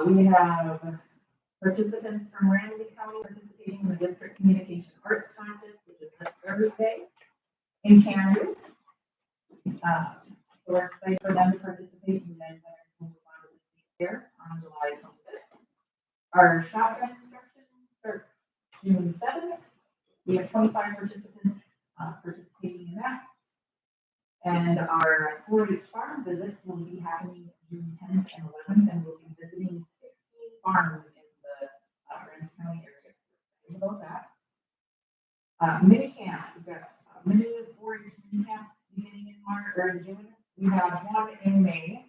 We have participants from Ramsey County participating in the District Communication Arts Contest, which is this Thursday in Canada. So we're excited for them to participate, and then winners will move on to the state fair on July 25th. Our shotgun instruction starts June 7th. We have 25 participants participating in that. And our 4-H farm visits will be happening June 10th and 11th, and we'll be visiting 16 farms in the Ramsey County area. Excited about that. Mini camps. We've got mini 4-H mini camps beginning in March or in June. We have one in May,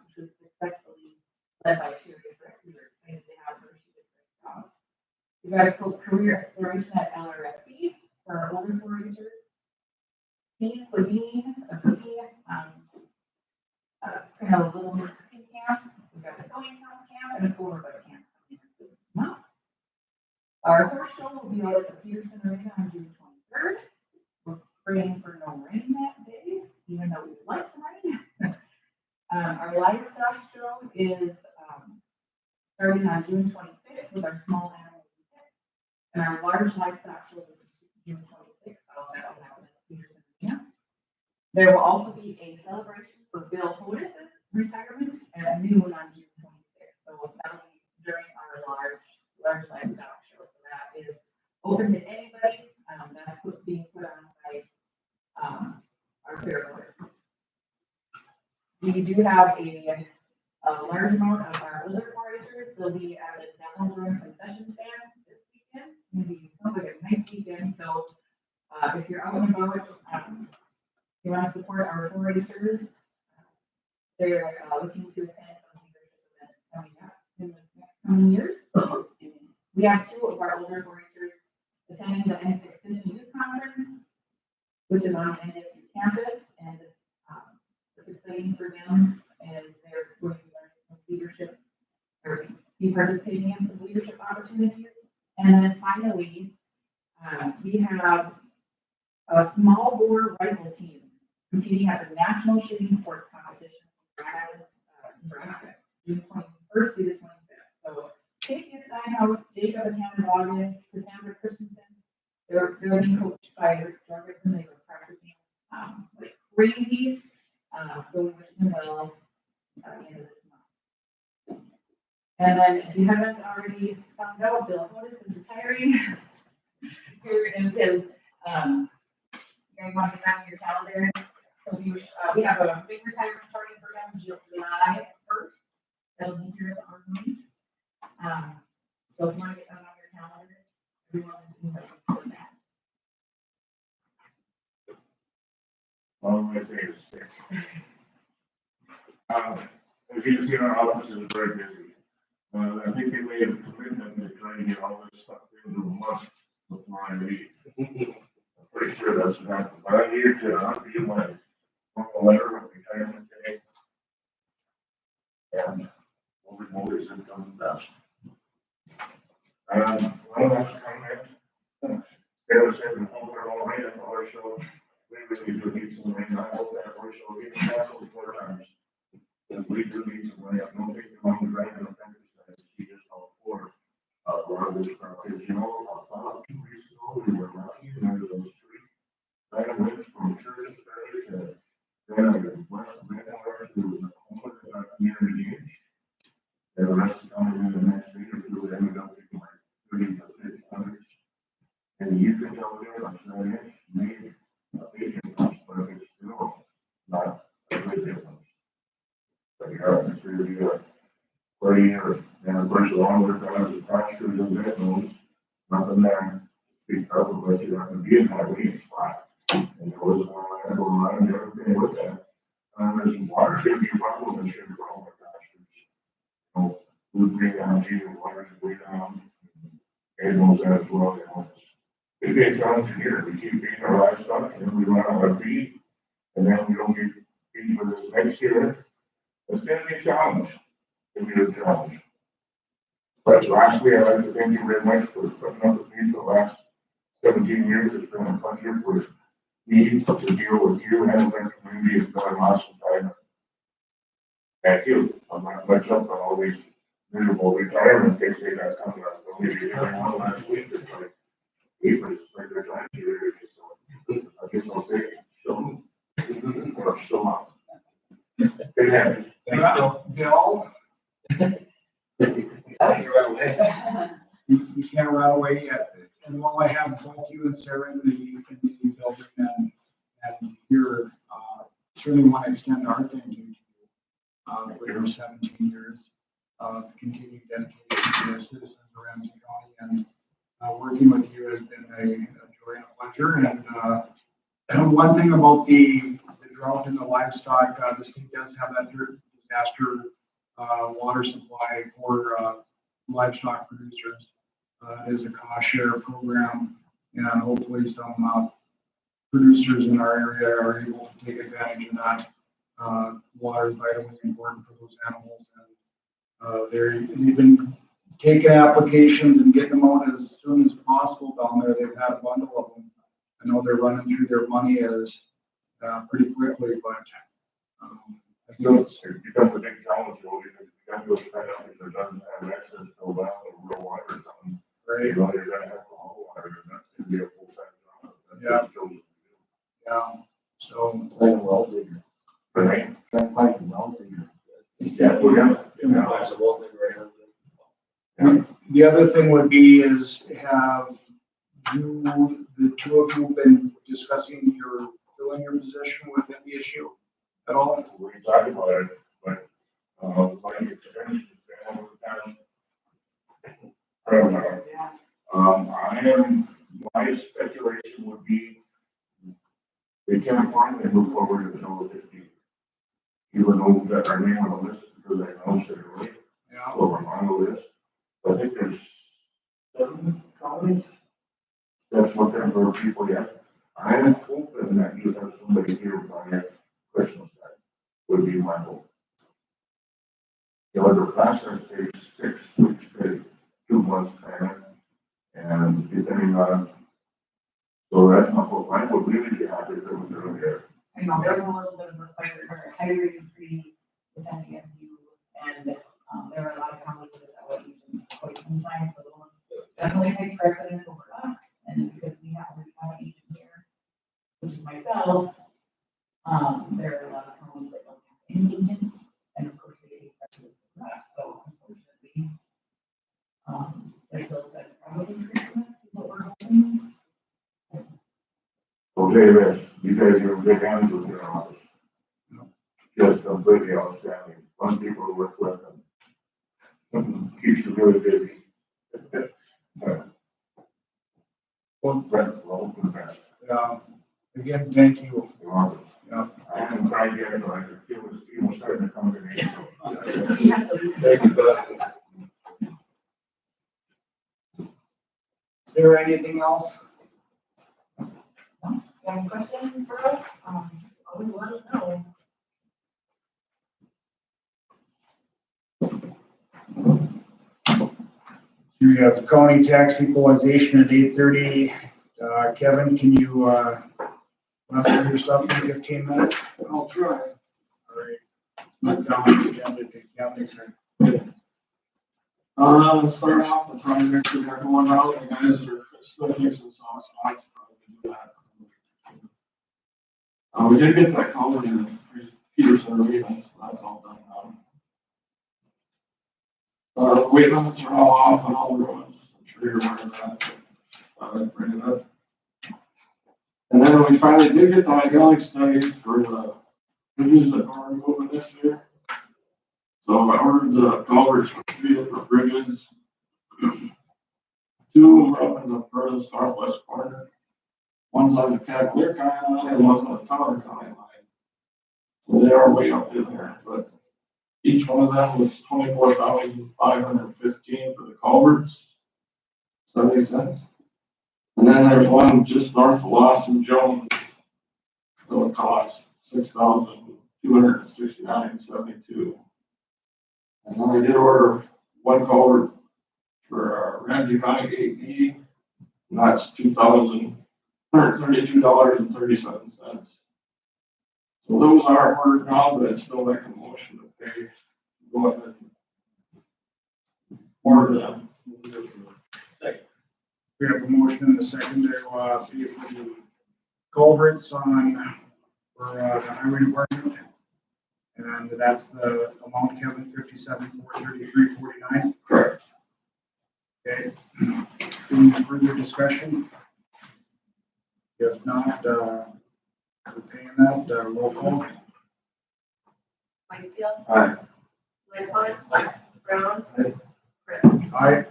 which was successfully led by Sherry Frick. We were excited to have her. She did a great job. We've got a career exploration at LRSC for our older 4-Hers. Teen cuisine, a cooking, kind of a little cooking camp. We've got a sewing camp and a overbite camp coming up this month. Our horse show will be out at the Peterson Arena on June 23rd. We're praying for no rain that day, even though we would like some rain. Our livestock show is starting on June 25th with our small animals and pets. And our large livestock show is June 26th. All that will happen at the Peterson Arena. There will also be a celebration for Bill Hodis' retirement at noon on June 26th. So that'll be during our large livestock show. So that is open to anybody. That's being put on by our fair board. We do have a large amount of our older 4-Hers. They'll be at the Devil's Room concession stand this weekend. Maybe sounds like a nice weekend. So if you're out and about, you want to support our 4-Hers, they're looking to attend some leadership events coming up in the next coming years. We have 2 of our older 4-Hers attending the Extension Youth Conference, which is on NSU campus, and it's exciting for them as they're going to learn some leadership or be participating in some leadership opportunities. And then finally, we have a small bore rifle team competing at the National Shooting Sports Competition in Grand Island, Nebraska, June 21st through the 25th. So Casey Steinhaus, Jacob and Hannah August, Cassandra Christensen, they're being coached by Rick Jorgensen. They were practicing like crazy. So we wish them well at the end of this month. And then if you haven't already found out, Bill Hodis is retiring. Here is his, you guys want to get that on your calendars? So we have a big retirement party for him July 1st. That'll be here at the Armory. So if you want to get that on your calendars, everyone is invited for that. Well, I say it's 6. As you see, our office is very busy. I think they made a commitment to try to get all this stuff into a month before I leave. I'm pretty sure that's what happened. But I need to give my formal letter of retirement today. And we'll get some coming best. One last comment. Taylor said we hope they're all right at the horse show. We really do need some rain. I hope that horse show gets canceled 4 times. And we do need some rain. I don't think the one who's right in the fence she just called for. One of those properties, you know, about 2 weeks ago, we were lucky and there was those 3 right away from church to then west of Vanware to Dakota to our community age. And the rest of the time in the next day or 2 ended up getting like 30 to 50 hundreds. And you can tell the difference that is made a big difference, but it's still not a good difference. But you have to really do it. 30 years, and of course, along with that, the pastures and that knows nothing there. Speak up about you have to be in that waiting spot. And there was one line and everything with that. There's some water should be a problem and should for all the pastures. So, food way down here, water is way down. Animals as well, you know. It'd be a challenge here. We keep feeding our livestock and then we run out of feed. And then we don't get feed for this next year. It's going to be a challenge. It's going to be a challenge. But lastly, I'd like to thank you very much for putting up with me for the last 17 years. It's been a pleasure for me to deal with you and the community. It's been an awesome time. Thank you. I'm not much up on all these miserable retirement, they say that's coming up, but maybe every one last week, it's like, April, it's like they're trying to get rid of it, so I guess I'll say, show them, or show up. Good happens. Bill, you can't run away yet. And while I have both you and Sarah in the building and here, certainly want to extend our thank you to you for your 17 years of continued dedication to the citizens of Ramsey County. And working with you has been a joy and a pleasure. And one thing about the drought in the livestock, the state does have that disaster water supply for livestock producers. It is a cost share program, and hopefully some producers in our area are able to take advantage of that. Water is vitally important for those animals, and they've been taking applications and getting them out as soon as possible down there. They've had a bundle of them. I know they're running through their money as pretty quickly, but I think it's It becomes a big challenge, you know, because you got to go spend out if it doesn't have access to a well or real water or something. great. You know, you're gonna have to haul water, and that's gonna be a full-time job. That's Yeah. what it shows you. Yeah. So Like a well digger. Right? That's like a well digger. Yeah, well, yeah. That's a well digger. the other thing would be is have you, the two of you, been discussing your filling your position within the issue at all? We talked about it, but, like experience, over the past, I don't know. My speculation would be, they can't find and move forward until the 15th. Even though that our name on the list, because I know straight away, Yeah. so we're on the list. I think there's 7 counties that's looking for people yet. I am hoping that you have somebody here by Christmas time, would be my hope. The other process takes 6 weeks to 2 months kind of, and depending on, so that's my hope. I would really be happy if it was earlier. I know there's a little bit of a hiring freeze with NDSU, and there are a lot of conflicts with our agents quite sometimes, so those definitely take precedence over us, and because we have an agent here, which is myself, there are a lot of counties that don't have any agents, and of course they take precedence over us, so unfortunately, like Bill said, probably Christmas is what we're hoping. Okay, Rich, you guys are in good hands with your office. Just completely outstanding, fun people to work with, and keeps you really busy. Well, Brent, well, the best. Again, thank you. You're welcome. Yeah. I haven't cried yet, but I can feel this feeling starting to come to me. He has to- Thank you, Beth. Is there anything else? Any questions for us? Always let us know. Here you have the county tax equalization at 8:30. Kevin, can you run through your stuff in 15 minutes? I'll try. All right. Move down the agenda to county turn. Start off with trying to make sure they're going out, the guys are still fixing some spots, probably do that. We did get that call in Peterson Arena, so that's all done now. Weight limits are all off on all the roads, I'm sure you're aware of that. Bring it up. And then we finally did get the hydraulic studies for the bridges that are moving this year. So I ordered the culverts for 3 different bridges. 2 are up in the furthest northwest corner. One's on the Cavalier County line and one's on the Tower County line. So they are way up in there, but each one of them was $24,515 for the culverts. Does that make sense? And then there's one just north of Lawson Jones. So it costs $6,269.72. And then I did order one culvert for Ramsey County 8B, and that's $2,132.37. So those are ordered now, but it's still like a motion to pay. Go ahead. for them. We have a motion and a second to, pay for the culverts on, for, the highway department. And that's the amount, Kevin, 57,433.49. Correct. Okay. Any further discussion? If not, we're paying that, roll call. Whitefield. Aye. Lightfon. Aye. Brown. Aye. Brett. Aye.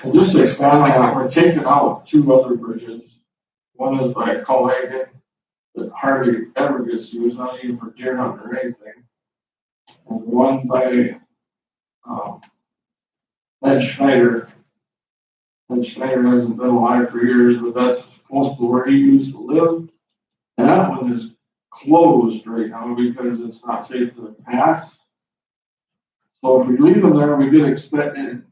And just to expand on that, we're taking out two other bridges. One is by Cohagen that hardly ever gets used, not even for deer hunting or anything. And one by, Ed Schneider. Ed Schneider hasn't been alive for years, but that's close to where he used to live. And that one is closed right now because it's not safe to pass. So if we leave them there, we get inspected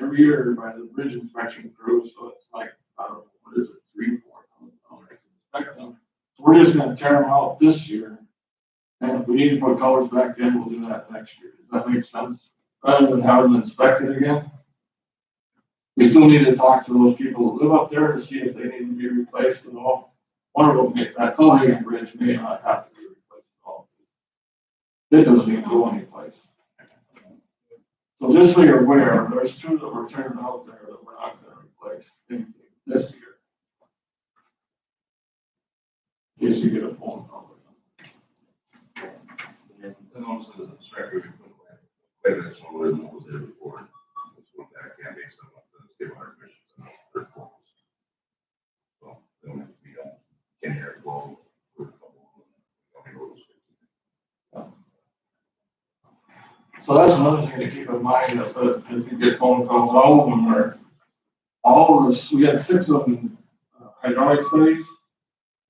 every year by the bridge inspection crew, so it's like, I don't know, what is it, $3,000-4,000 to inspect them. So we're just gonna tear them out this year. And if we need to put colors back in, we'll do that next year. Does that make sense? Rather than having them inspected again. We still need to talk to those people that live up there to see if they need to be replaced at all. One of them, that Cohagen Bridge may not have to be replaced at all. It doesn't even go anyplace. So just so you're aware, there's two that we're turning out there that we're not gonna replace this year. In case you get a phone call. And also the structure, whether it's one of what was there before, it's one that can be some of the state water commissions and their forms. So they don't have to be on 10-year flow with a couple of roads. So that's another thing to keep in mind, if you get phone calls, all of them are, all of this, we had 6 of them hydraulic studies,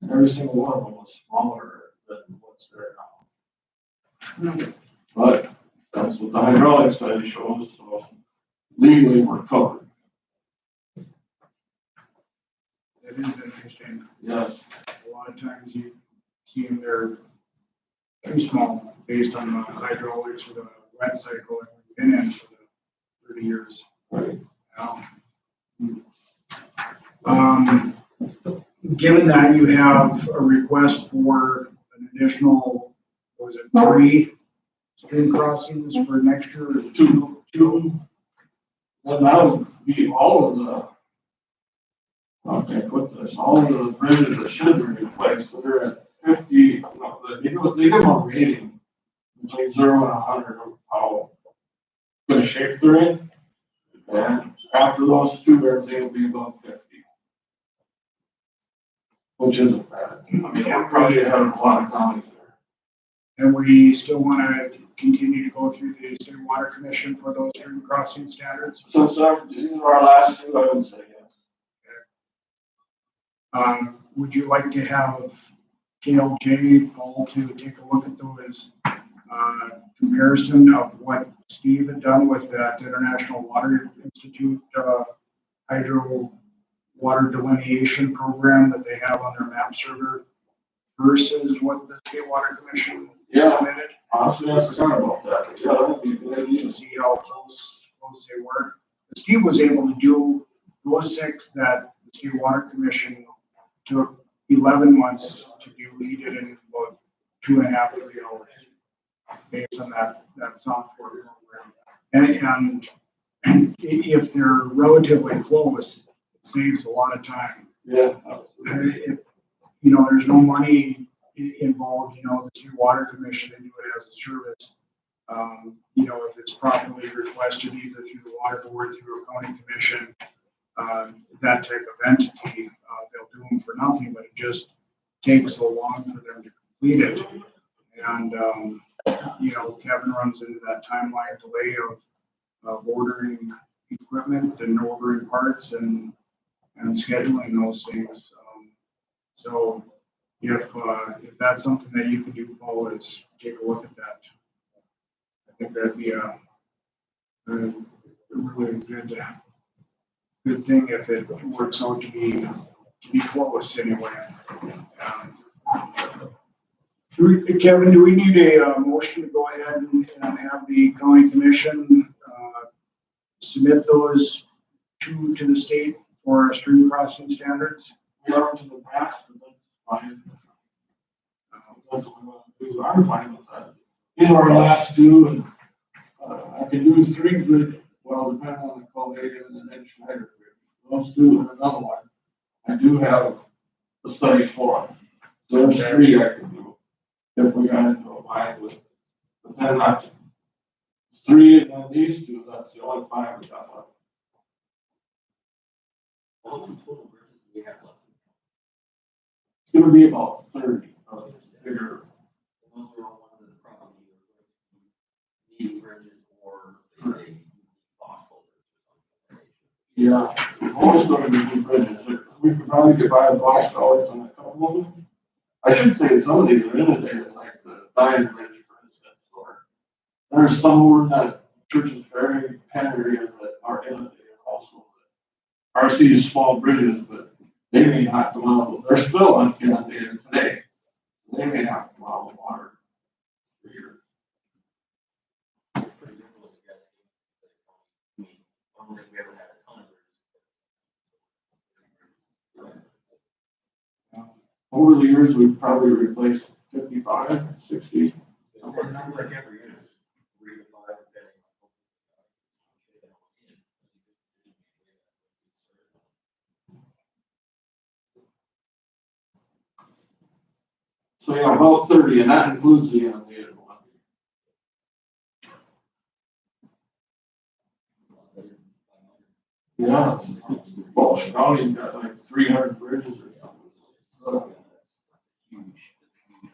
and every single one of them was smaller than what's there now. But that's what the hydraulic study shows, so legally we're covered. It is interesting. Yes. A lot of times you see them, they're too small based on the hydraulics or the wet cycle that we've been in for the 30 years. Right. Given that you have a request for an additional, what was it, 3 stream crossings for next year? Or Two, and that would be all of the, okay, put this, all of the bridges that should be replaced, so they're at 50, no, they give them a rating between 0 and 100 of how good a shape they're in. And after those 2, everything will be above 50. Which isn't bad. I mean, we're probably ahead of a lot of counties there. And we still want to continue to go through the State Water Commission for those stream crossing standards. So, these are our last 2, I would say yes. Would you like to have KLJ, Paul, to take a look at those, comparison of what Steve had done with that International Water Institute, hydro water delineation program that they have on their map server versus what the State Water Commission submitted? Honestly, I forgot about that, but yeah, that would be a good idea. To see how close they were. Steve was able to do those 6 that the State Water Commission took 11 months to do. He did it in about 2.5 to 3 hours based on that software program. And if they're relatively close, it saves a lot of time. Yeah. If, there's no money involved, the State Water Commission, they do it as a service. If it's properly requested either through the water board, through a county commission, that type of entity, they'll do them for nothing, but it just takes so long for them to complete it. And, Kevin runs into that timeline delay of ordering equipment and ordering parts and scheduling those things. So if that's something that you can do, Paul, is take a look at that. I think that'd be a really good thing if it works out to be close anyway. Kevin, do we need a motion to go ahead and have the county commission submit those to the state for stream crossing standards? We haven't in the past, but that's fine. That's what we want to do. I'm fine with that. These are our last two, and I can do 3 good, well, depending on the collation and then Schneider. Those two and another one. I do have the studies for them. There's 3 I can do if we got into a bind with. But then after 3 and then these 2, that's the only 5 we got left. How many total bridges do we have left? It's gonna be about 30 bigger. And those are all ones that probably need bridges or they lost holders or something. Yeah, most gonna be new bridges. We could probably get by $1 on a couple of them. I should say some of these are inundated, like the Diamond Bridge, for instance, or there's some over in that Church's Ferry Penn area that are inundated also. Are these small bridges, but they may have to come out, they're still inundated today. They may have to come out of the water for years. Pretty difficult to guess. I mean, I don't think we ever had a ton of bridges. Over the years, we've probably replaced 55, 60. It's a number like every year, it's 3 to 5 depending on. So yeah, about 30, and that includes the inundated one. Yeah, well, Chicago's got like 300 bridges or something. So, Huge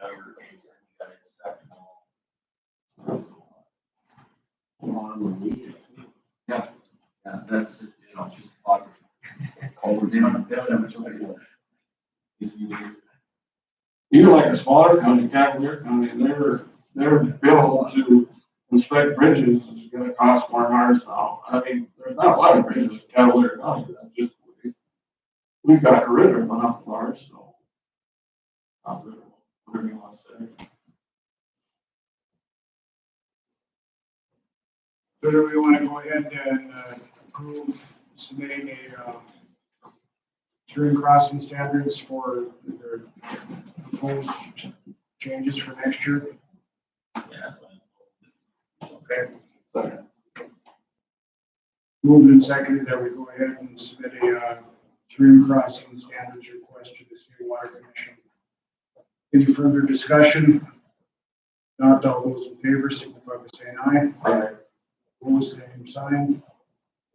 number of things that you gotta inspect them all. Yeah, that's, just topography. They don't have a choice. even like a smaller county, Cavalier County, their bill to inspect bridges is gonna cost more than ours now. I mean, there's not a lot of bridges in Cavalier County, that's just, we've got rid of enough of ours, so. Not rid of them, whatever you want to say. So do we want to go ahead and approve submitting a stream crossing standards for their proposed changes for next year? Yeah, that's fine. Okay. Second. Moved and seconded that we go ahead and submit a stream crossing standards request to the State Water Commission. Any further discussion? Not all those in favor, signify by saying aye. Aye. Opposed, same sign.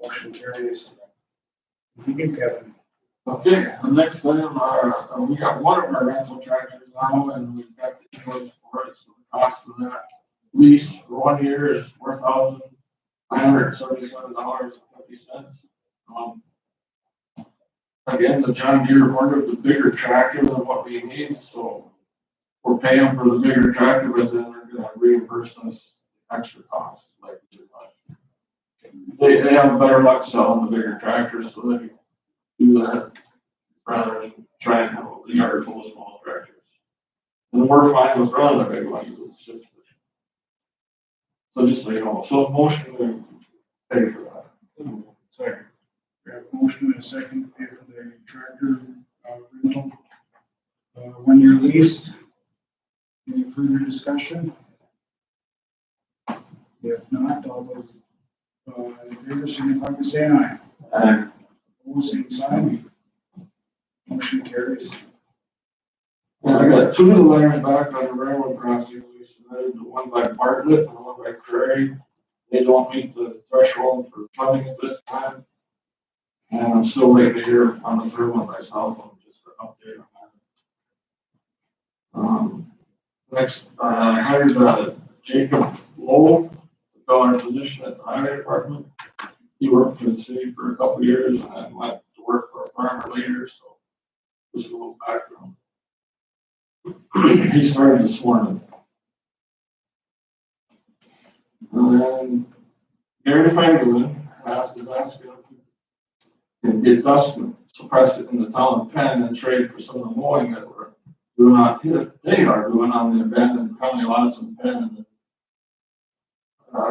Motion carries. You can, Kevin. Okay, the next item, we got one of our rental tractors now, and we've got the invoice for it, so the cost of that lease for 1 year is $4,977.50. Again, the John Deere ordered the bigger tractor than what we need, so we're paying for the bigger tractor, but then they're gonna reimburse us extra costs, like we did last year. They have better luck selling the bigger tractors, so they do that rather than try and have a yard full of small tractors. And we're fine with running the big ones, it's just. So just so you know, so motion to pay for that. Second. We have a motion and a second to pay for the tractor rental. 1 year lease. Any further discussion? If not, all those in favor, signify by saying aye. Aye. Opposed, same sign. Motion carries. Yeah, I got 2 of the letters back on the railroad crossing, we submitted, the one by Bartlett and the one by Prairie. They don't meet the threshold for funding at this time. And I'm still waiting to hear on the 3rd one by Southland, just for update on that. Next, I hired Jacob Lowell to fill our position at the highway department. He worked for the city for a couple of years and then went to work for a farmer later, so just a little background. He started this morning. Gary Fangelin is asking if we can get dust suppressed in the town of Penn and trade for some of the mowing that we're doing they are doing on the abandoned county lots in Penn.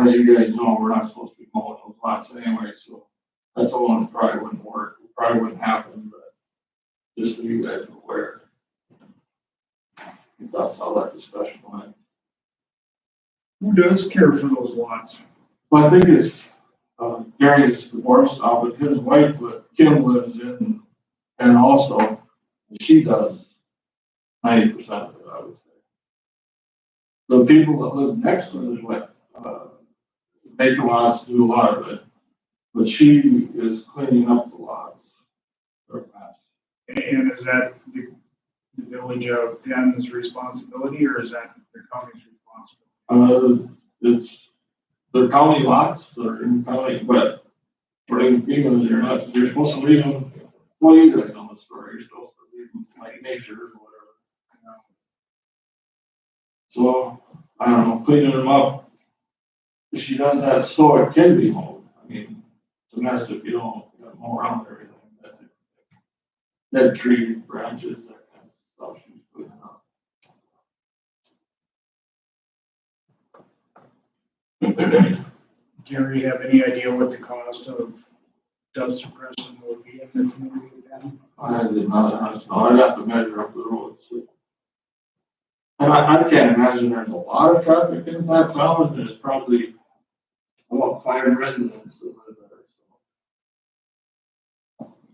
As you guys know, we're not supposed to be mowing those lots anyway, so that's the one that probably wouldn't work, probably wouldn't happen, but just so you guys are aware. That's how that discussion went. Who does care for those lots? Well, I think it's, Gary's divorced now, but his wife, Kim, lives in, and also, she does 90% of it, I would say. The people that live next to it, like, vacant lots, do a lot of it, but she is cleaning up the lots. They're a mess. And is that the village of Penn's responsibility, or is that the county's responsibility? It's the county lots, they're in county, but for even you're not, you're supposed to leave them, well, you guys know the story, you're supposed to leave them like nature or whatever. So, I don't know, cleaning them up, if she does that, so it can be mowed. I mean, it's a mess if you don't mow around everything. Dead tree branches, that kind of stuff she's cleaning up. Gary, have any idea what the cost of dust suppression will be in the community then? I did not, I'd have to measure up the roads. And I can't imagine there's a lot of traffic in that town, and there's probably about 5 residents that live there.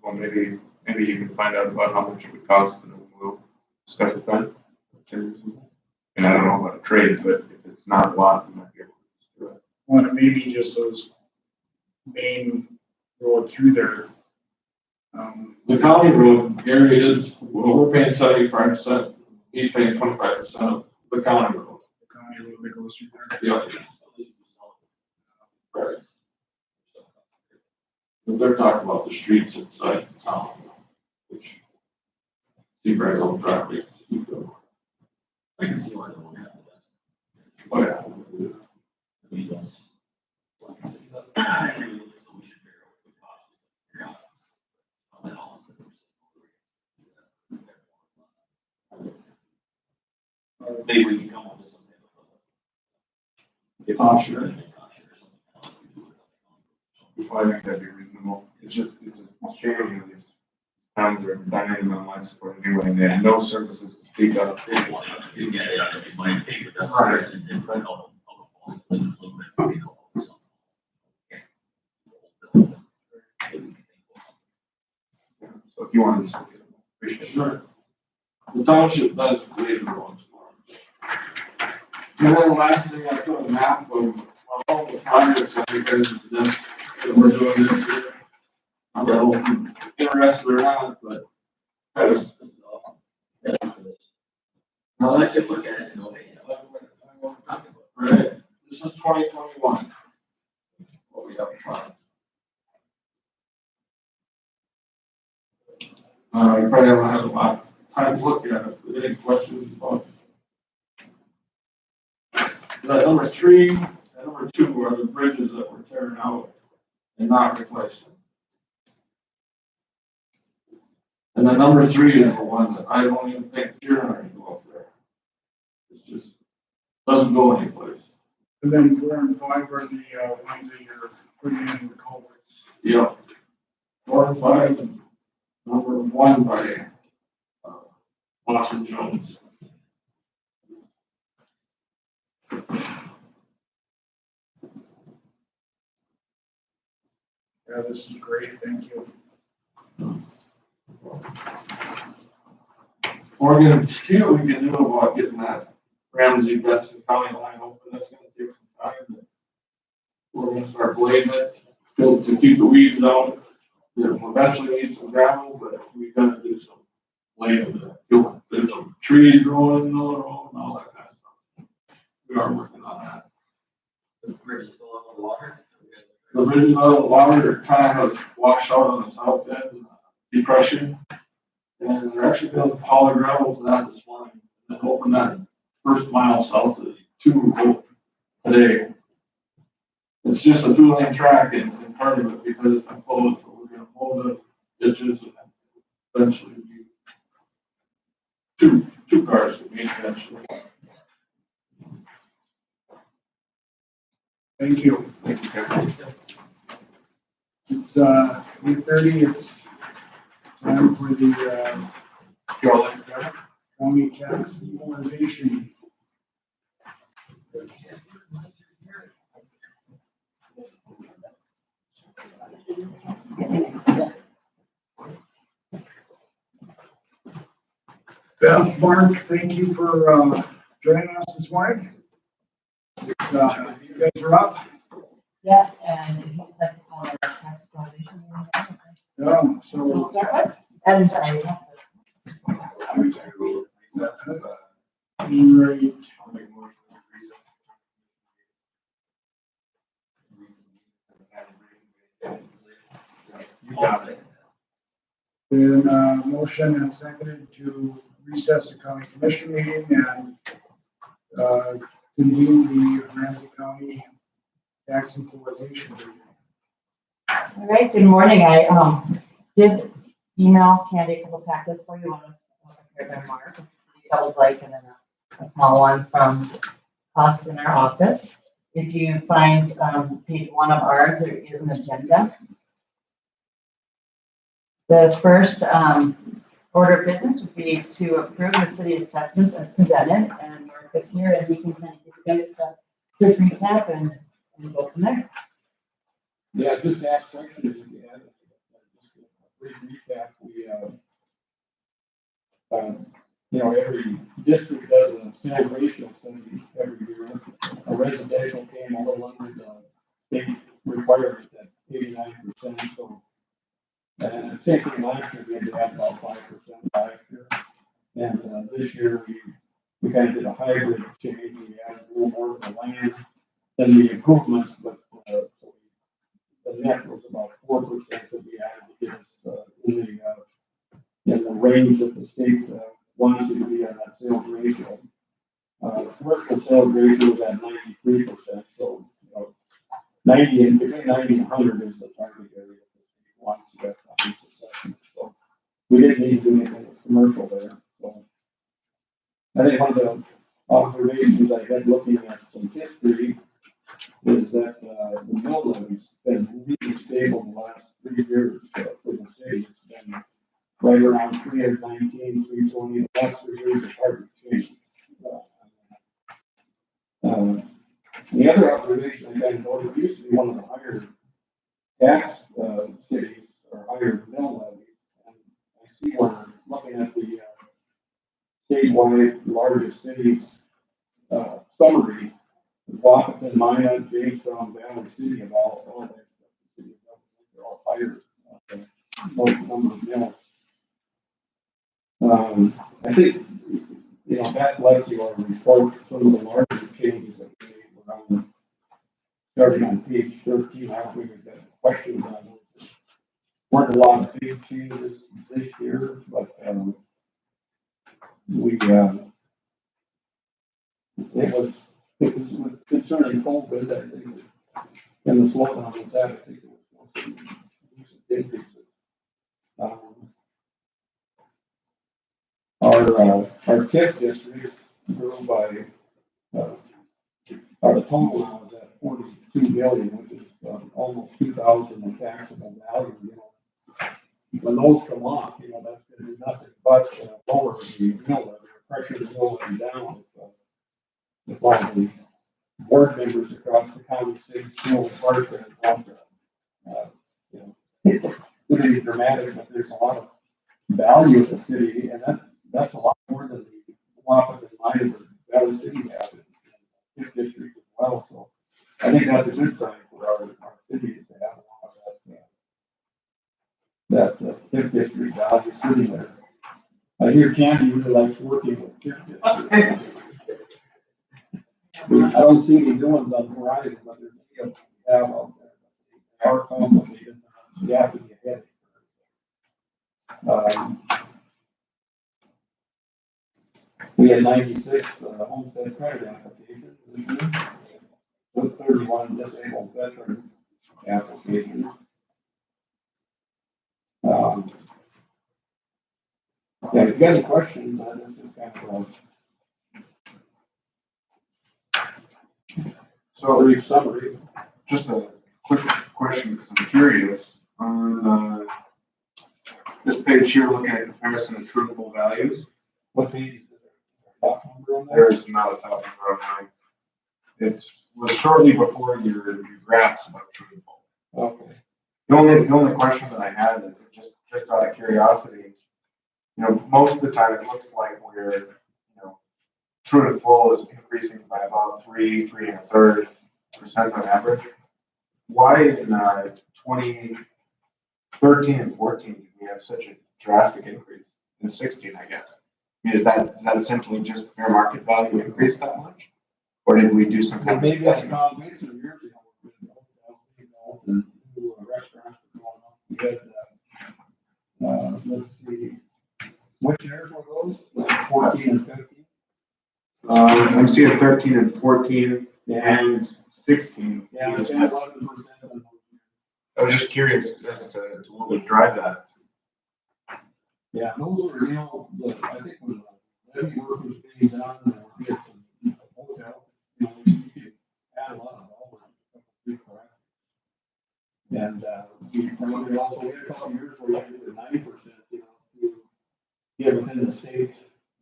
Well, maybe you can find out about how much it would cost, and then we'll discuss it then. And I don't know about a trade, but if it's not a lot, we might be able to do it. Well, and it may be just those main road through there. The county road, Gary is, well, we're paying 75%, he's paying 25% of the county road. The county road that goes through there. Yeah. Right. But they're talking about the streets inside town, which see very little traffic. I can see why they won't have that. Oh, yeah. I mean, that's. I agree with you, so we should figure out what the cost is. And then all of a sudden, maybe we can come up with something. Caution. Or something. I think that'd be reasonable. It's a shame these towns are dying on life support anyway, and they have no services to speak of. You get it, it might take the Right. dust and help a little bit. So if you want to just look at it, appreciate it. Sure. The township does waiver roads for them. And then the last thing, I put a map of all the projects that you guys have done, that we're doing this year. I don't know if you're interested or not, but that was, Well, I should look at it and know, hey, what we're talking about. right, this is 2021. What we have planned. You probably haven't had a lot of time to look at it, but any questions about that? Number 3 and number 2 are the bridges that we're tearing out and not replacing. And then number 3 is the one that I don't even think you're gonna go up there. It's just, doesn't go anyplace. And then 4 and 5 are the ones that you're putting in the culverts. Yep. 4 and 5, and number 1 by, Watson Jones. Yeah, this is great, thank you. We're gonna see what we can do about getting that Ramsey Benson County line open. That's gonna take some time. We're gonna start blading it to keep the weeds out. We'll eventually need some gravel, but we gotta do some blading. There's some trees growing in the middle of the road and all that kind of stuff. We are working on that. The bridge is still under the water. The bridges out of the water kind of has washed out on the south end, depression. And they're actually going to haul the gravel to that this morning and open that first mile south of 2 today. It's just a 2-lane track and part of it because it's been closed, but we're going to mow the ditches and eventually be two cars to meet eventually. Thank you. Thank you, Kevin. It's 8:30, it's time for the county tax equalization. Beth, Mark, thank you for joining us this morning. You guys are up. Yes, and if you'd like to call our tax equalization meeting. Yeah, We'll so start with, and I have January, then motion and seconded to recess the county commission meeting and convene the Ramsey County tax equalization meeting. all right, good morning. I did email Candy a couple packets for you. One was prepared by Mark, Devil's Lake, and then a small one from us in our office. If you find page 1 of ours, there is an agenda. The first order of business would be to approve the city assessments as presented, and Mark is here, and we can kind of give you guys a quick recap and go from there. Yeah, just ask questions if you have. Just a brief recap, every district does a sales ratio study every year. A residential came a little under the state requirement at 89%, so. And same thing last year, we had to add about 5% last year. And this year, we kind of did a hybrid change. We added a little more to the land than the improvements, but so the net was about 4% that we added to get us in the range that the state wants you to be on that sales ratio. Commercial sales ratio is at 93%, so 90 between 90 and 100 is the target area. Wants to get assessment. So we didn't need to do anything with commercial there. So I think one of the observations I had looking at some history is that the mill levy's been really stable the last 3 years for the city. It's been right around 319, 320. The last 3 years it's hardly changed. The other observation I kind of noticed, it used to be one of the higher tax cities or higher mill levies, and I see where looking at the statewide largest cities summary, Washington, Minot, Jamestown, Valley City, of all that cities, they're all higher most number of mills. I think that led to our report some of the larger changes that we made around. Starting on page 13, I don't think we've got questions on those. Weren't a lot of big changes this year, but it was concerning COVID, I think, and the slowdown with that, I think it was decent increases. Our TIF districts grew by the total now is at 42 million, which is almost 2,000 in taxable value. When those come off, that's going to do nothing but lower the mill levy, pressure the mill levy down. If all the board members across the county say still part that want to, would be dramatic, but there's a lot of value in the city, and that's a lot more than the Wahpeton and Minot Valley City have in districts as well. So I think that's a good sign for our cities to have a lot of that TIF district value sitting there. I hear Candy really likes working with TIF districts. I don't see any new ones on the horizon, but there's many of them we have out there. They are complicated. You have to be ahead. We had 96 homestead credit applications this year, with 31 disabled veteran applications. If you got any questions on this, just kind of So brief summary. just a quick question. question because I'm curious on, this page here, looking at comparison of truthful values. What page is it? Top number on there? There's not a top number on mine. It was shortly before your graphs about truthful. Okay. The only question that I had is just out of curiosity, you know, most of the time it looks like we're, you know, true to full is increasing by about 3 1/3% on average. Why in 2013 and 14 did we have such a drastic increase? In 16, I guess. I mean, is that simply just fair market value increased that much? Or did we do some kind of? Maybe that's a combination of years ago. And new restaurants were going on. We had, let's see, which years were those? 14 and 15? I'm seeing 13 and 14 and 16. Yeah, it's 11%. I was just curious as to what would drive that. Yeah, those were, you know, I think when levy work was being done, and we had some hotel, you know, we could add a lot of dollars. And we probably also had a couple of years where we did the 90%, you know, to get within the state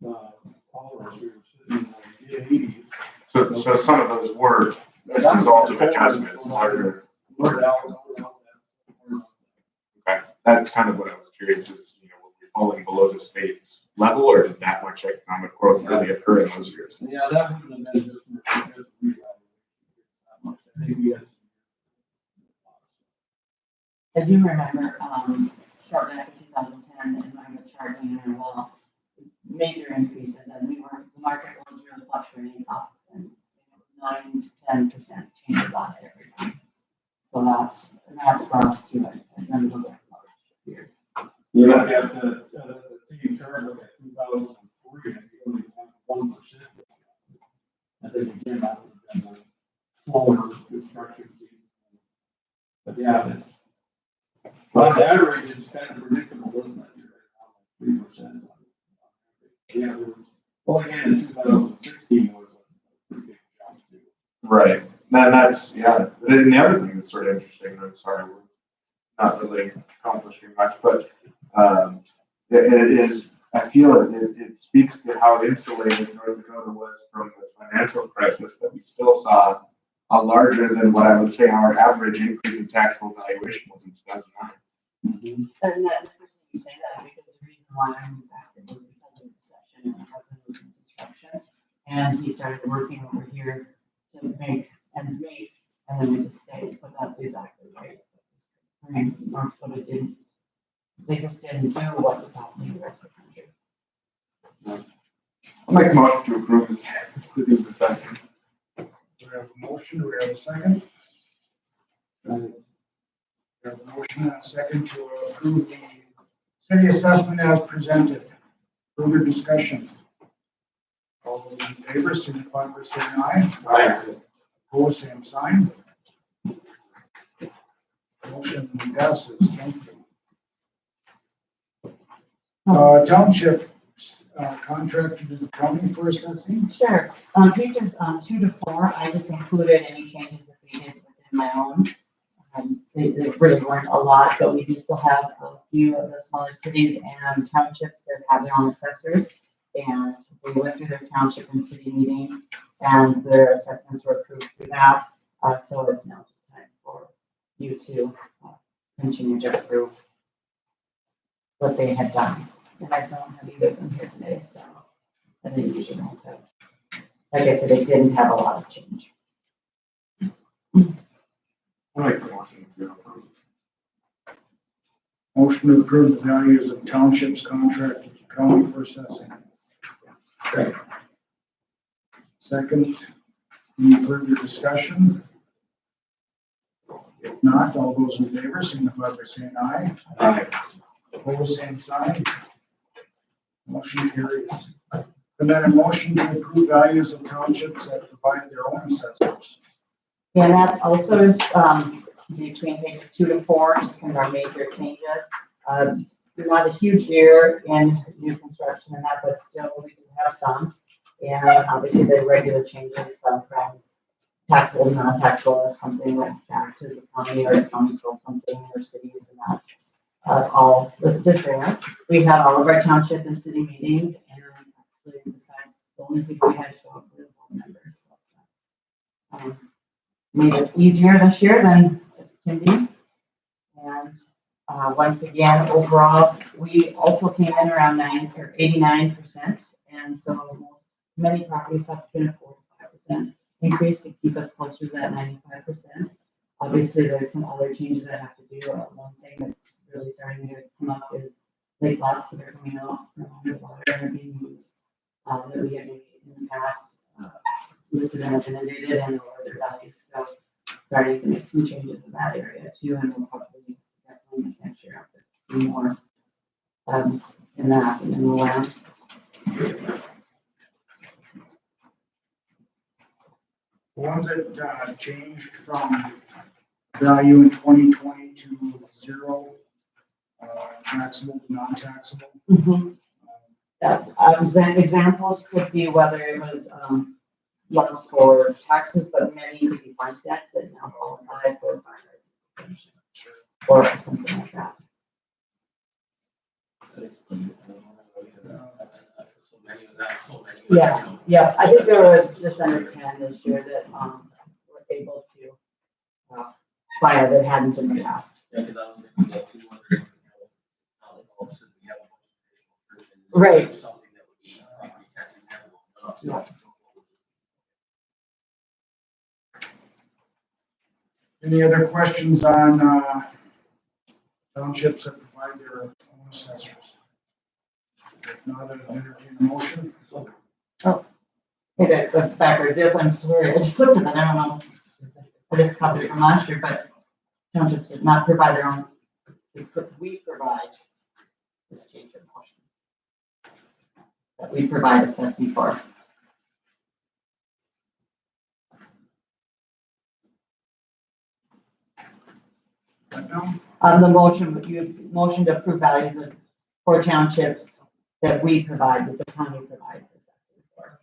tolerance. We were sitting in the mid-80s. So some of those were as a result of adjustments, larger. Okay, that's kind of what I was curious is, you know, were we falling below the state's level, or did that much economic growth really occur in those years? Yeah, that wouldn't have been just I think we had. I do remember, shortly after 2010, and I was charging in a wall, major increases, and the market was really fluctuating up, and it was 9 to 10% changes on it every time. So that's for us too, and then those are years. You look at the same chart, look at 2003, and you only have 1%. I think again, that would have been a slower construction season. But yeah, it's. Well, the average is kind of predictable, isn't it? You're at 3%. Yeah, it was, well, again, in 2016 was a pretty big jump too. Right. That's, yeah. And the other thing that's sort of interesting, I'm sorry, we're not really accomplishing much, but it is, I feel it speaks to how insulated North Dakota was from the financial crisis that we still saw a larger than what I would say our average increase in taxable valuation was in 2009. And that's interesting you say that, because the reason why I moved back was because of the recession, and my husband was in construction, and he started working over here to make ends meet, and then we just stayed, but that's exactly right. I mean, North Dakota they just didn't do what was happening in the rest of the country. I'll make a motion to approve this city's assessment. Do we have a motion? Do we have a second? We have a motion and a second to approve the city assessment as presented. Further discussion? All those in favor, signify by saying aye. Aye. Opposed, same sign. Motion passes. Thank you. Township contracted to the county for assessing. Sure, pages 2 to 4, I just included any changes that we did within my own. They really weren't a lot, but we do still have a few of the smaller cities and townships that have their own assessors. And we went through their township and city meetings, and their assessments were approved through that. So it's now just time for you to continue to approve what they had done. And I don't have either of them here today, so I think you should don't have. Like I said, it didn't have a lot of change. I'll make the motion to approve. Motion to approve the values of townships contracted to county for assessing. Okay. Second, any further discussion? If not, all those in favor, signify by saying aye. Aye. Opposed, same sign. Motion carries. And then a motion to approve values of townships that provide their own assessors. Yeah, that also is between pages 2 to 4, just kind of our major changes. Not a huge year in new construction and that, but still we do have some. And obviously the regular changes from taxable, non-taxable, or something went back to the county, or the county sold something, or cities, and that all listed there. We had all of our township and city meetings, and actually besides the only people we had show up with board members. Made it easier this year than it can be. And once again, overall, we also came in around 89%. And so many properties have been a 4 to 5% increase to keep us closer to that 95%. Obviously, there's some other changes that have to do. One thing that's really starting to come up is lake lots that are coming out from under the water and are being used that we have in the past listed as inundated and lower their values. So starting to make some changes in that area too, and we'll probably definitely this next year have to do more in that and in the land. The ones that changed from value in 2020 to 0, taxable to non-taxable. Examples could be whether it was lost for taxes, but many could be farmsteads that now qualify for farmers or something like that. Yeah. I think there was just under 10 this year that were able to fire that hadn't in the past. Yeah, because I was thinking of 200, not like all of a sudden we have a bunch of additional Right. something that would be property tax exempt. Yeah. Any other questions on townships that provide their own assessors? If not, I'd entertain a motion. Okay, that's backwards. Yes, I'm sorry. I just looked at that. I don't know. I just copied it from last year, but townships did not provide their own. We provide this change in motion that we provide assessing for. The motion to approve values for townships that we provide, that the county provides assessing for.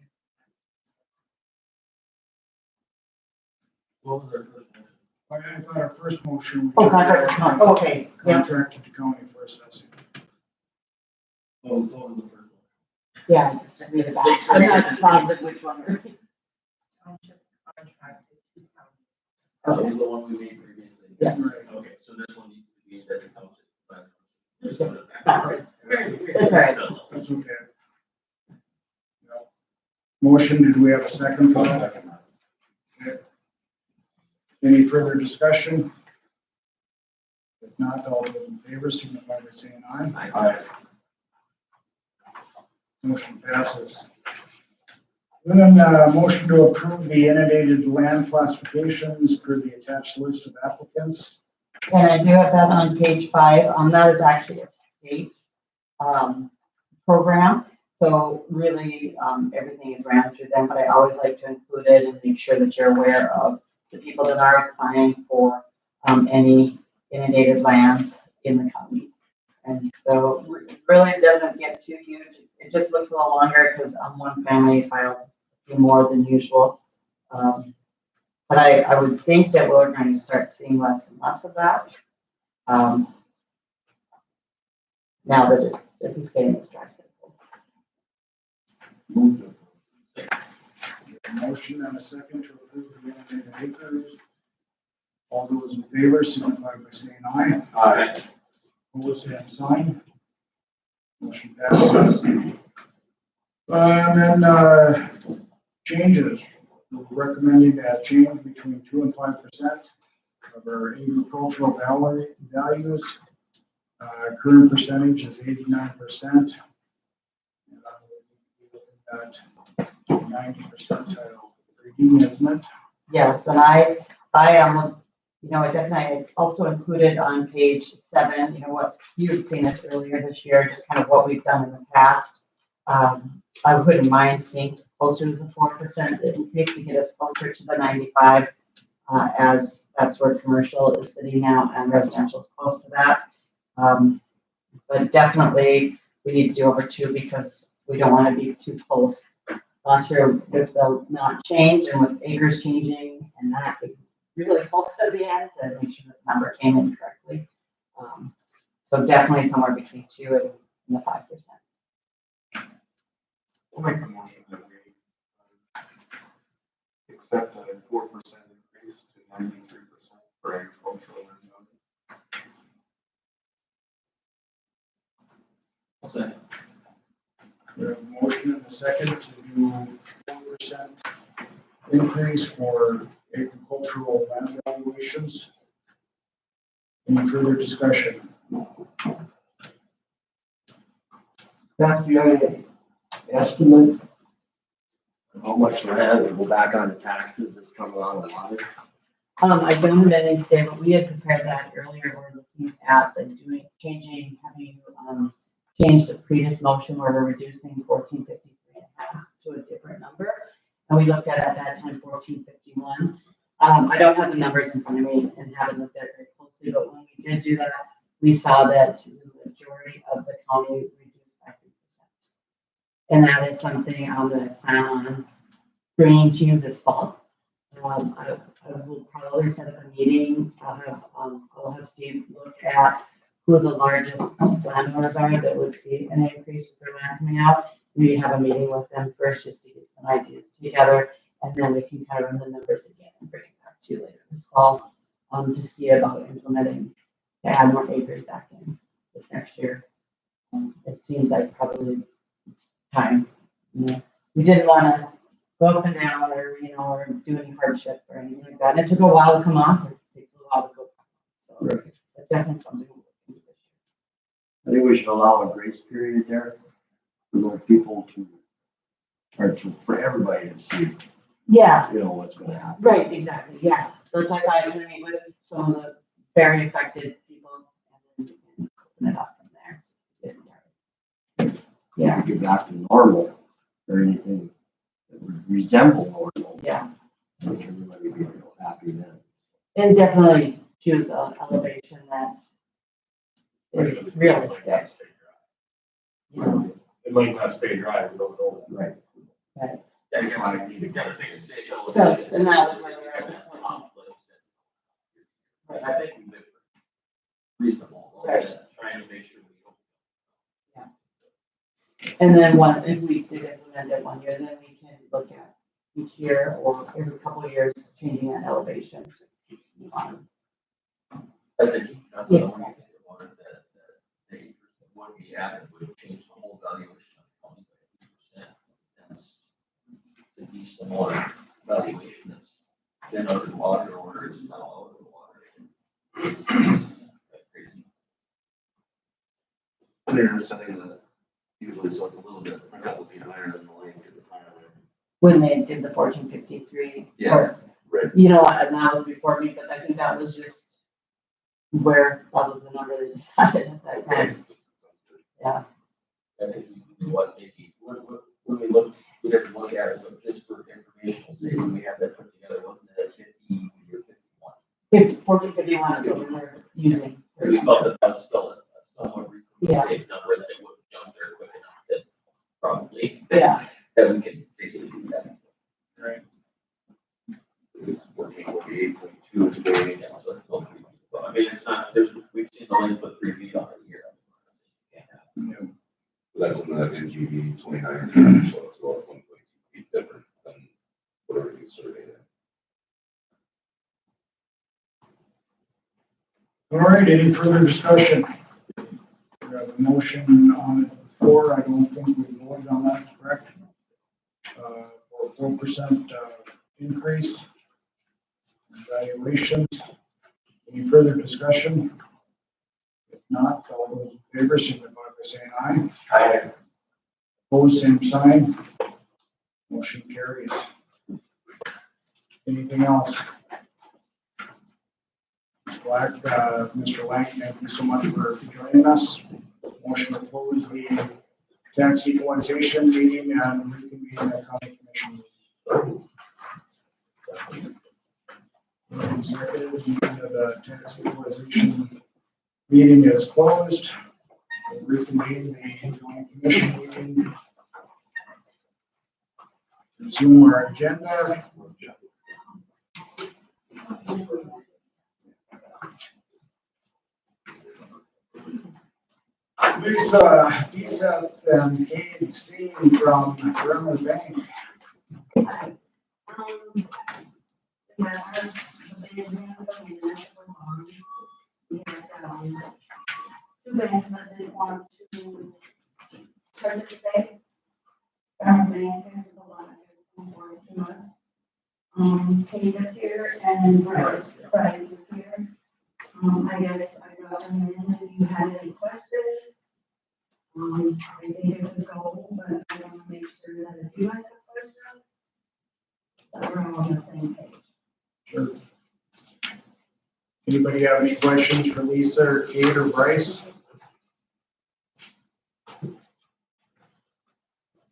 What was our first motion? I thought our first motion. Oh, contract, okay, yeah, Contract to the county for assessing. What was the first one? yeah, I just read it back. I'm not positive which one. Townships contracted to counties. That was the one we made previously. Yes. Okay, so this one needs to be that the township. Just put it back. Backwards. That's all right. That's okay. Yep. Motion, did we have a second for that? Okay. Any further discussion? If not, all those in favor signify by saying aye. Aye. Motion passes. Then, motion to approve the inundated land classifications per the attached list of applicants. And I do have that on page 5. That is actually a state program. So really, everything is ran through them, but I always like to include it and make sure that you're aware of the people that are applying for any inundated lands in the county. And so it really doesn't get too huge. It just looks a little longer because one family filed a few more than usual. But I would think that we're going to start seeing less and less of that. Now that if we stay in this dry cycle. Motion and a second to approve the inundated acres. All those in favor signify by saying aye. Aye. Opposed, same sign. Motion passes. And then changes. We're recommending a change between 2 and 5% of our agricultural values. Current percentage is 89%. That 90 percentile grading, isn't it? Yes, and I I definitely also included on page 7, what you've seen us earlier this year, just kind of what we've done in the past. I wouldn't mind seeing closer to the 4% in case to get us closer to the 95, as that's where commercial is sitting now and residential is close to that. But definitely we need to do over 2 because we don't want to be too close last year with the not change and with acres changing and that, it really helps at the end to make sure that the number came in correctly. So definitely somewhere between 2 and the 5%. I'll make the motion that we accept a 4% increase to 93% for agricultural and Second. We have a motion and a second to do 4% increase for agricultural land valuations. Any further discussion? Beth, do you have an estimate of how much land will go back on the taxes that's coming out of water? I don't have anything today, but we had prepared that earlier. We're looking at the changing, having changed the previous motion where we're reducing 1453.5 to a different number. And we looked at that time 1451. I don't have the numbers in front of me and haven't looked at it very closely, but when we did do that, we saw that the majority of the county reduced by 3%. And that is something I'm going to plan on bringing to you this fall. I will probably set up a meeting. I'll have Steve look at who the largest landowners are that would see an increase with their land coming out. We have a meeting with them first just to get some ideas together, and then we can kind of run the numbers again and bring it back to you later this fall to see about implementing to add more acres back in this next year. It seems like probably it's time. We didn't want to go up and down or or do any hardship or anything like that. And it took a while to come off. It takes a while to go. So it's definitely something we'll look into this year. I think we should allow a grace period there for those people to, or for everybody to see, Yeah, what's gonna happen. right, exactly. Yeah. That's why I thought I'm gonna meet with some of the very affected people and then we can open it up from there. Get started. Yeah, To get back to normal or anything that would resemble normal. yeah. I think everybody would be real happy then. And definitely choose an elevation that is realistic. It might not stay dry, we don't know. Right. Right. Yeah, you gotta take a safe. So, and that was where we're at. I think we've been reasonable, Right. trying to make sure we don't. And then if we did implement it 1 year, then we can look at each year or every couple of years, changing that elevation. To keep moving on. That's a key. That's the only thing that wanted that they, what we added would change the whole valuation of the county by 3%. That's the decent more valuation that's been out of the water or is now out of the water. That's crazy. Understanding that usually so it's a little bit, a couple feet higher than the lake at the time. When they did the 1453. Yeah, or, right. and that was before me, but I think that was just where that was the number they decided at that time. Yeah. I think what maybe, when we looked, we didn't look at it, but just for informational sake, when we had that put together, wasn't it at 50 or 51? 1451 is what we were using. We felt that that was still a somewhat reasonably Yeah. safe number that it wouldn't jump there quick enough that probably. Yeah. That we can safely do that. Right. It's 1448.2 today. Yeah, so it's still pretty, well, I mean, it's not, we've seen the lane put 3 feet on it here. That's in the NGV 29, so it's about 1.2 feet different than whatever you surveyed it. All right, any further discussion? We have a motion on the floor. I don't think we voted on that, correct? For 4% increase in valuations. Any further discussion? If not, all those in favor signify by saying aye. Aye. Opposed, same sign. Motion carries. Anything else? Mr. Lang, thank you so much for joining us. Motion to close the tax equalization meeting and reconvene the county commission. Second, the tax equalization meeting is closed. We'll reconvene the county commission meeting. resume our agenda. Lisa and Kate Steen from Ramsey Bank. Yeah, the bids and the municipal bonds. We had, two banks that didn't want to participate. Bank is the one that is important to us. Kate is here and Bryce is here. I guess I got them in if you had any questions. I think it's a goal, but I want to make sure that if you guys have questions, that we're all on the same page. Sure. Anybody have any questions for Lisa or Kate or Bryce?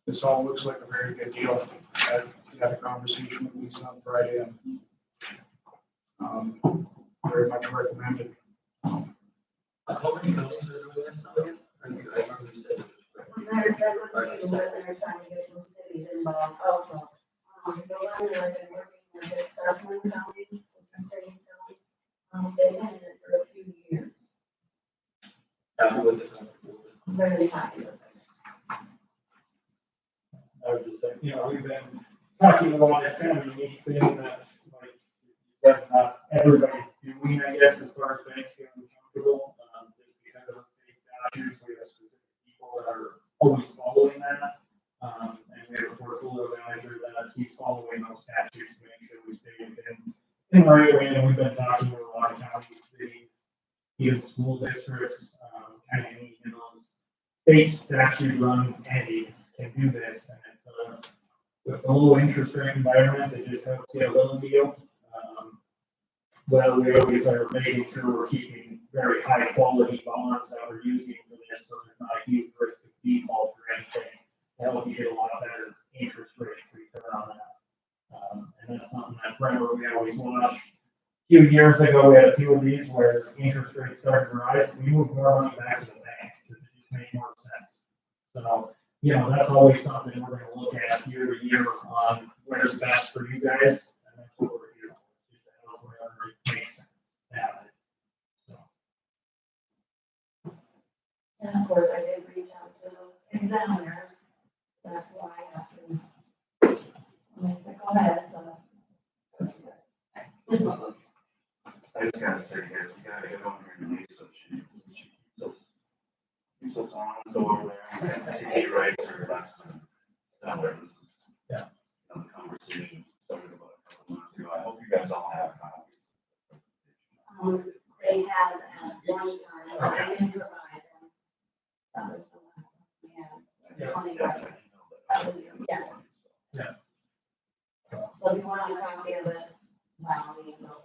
This all looks like a very good deal. I had a conversation with Lisa on Friday and very much recommended. How many companies are doing this now again? I remember you said it was. There's a few that they're trying to get some cities involved also. The one that I've been working with is Tasman County, which is James County. They've been in it for a few years. Happy with it? Very happy with it. I would just say, we've been talking about this kind of unique thing that, like you said, not everybody's doing, I guess, as far as banks feeling comfortable. Just because of the state statutes, we have specific people that are always following that. And we have a portfolio manager that he's following those statutes to make sure we stay in the right way. And we've been talking with a lot of counties, cities, even school districts, kind of any, state statute run entities can do this. And it's with the low interest rate environment, it just helps get a loan deal. Well, we always are making sure we're keeping very high quality bonds that we're using for this, so there's not a huge risk of default or anything. That will get a lot better interest rate return on that. And that's something that, remember, we always watch. A few years ago, we had a few of these where interest rates started to rise. We moved more money back to the bank because it just made more sense. So, that's always something we're going to look at year to year on where's best for you guys. And that's what we're here for, just to help wherever it makes sense. And of course, I did reach out to the examiners. That's why I have to. They said, go ahead, so. I just gotta say here, you gotta get over here to Lisa, she keeps us honest over there, and CD rights are less than stellar. This is, yeah, the conversation started about a couple months ago. I hope you guys all have copies. They have at one time, but I can provide them. That was the last one we had. Yeah. 25. That was, yeah. Yeah. So if you want a copy of it, by all means, I'll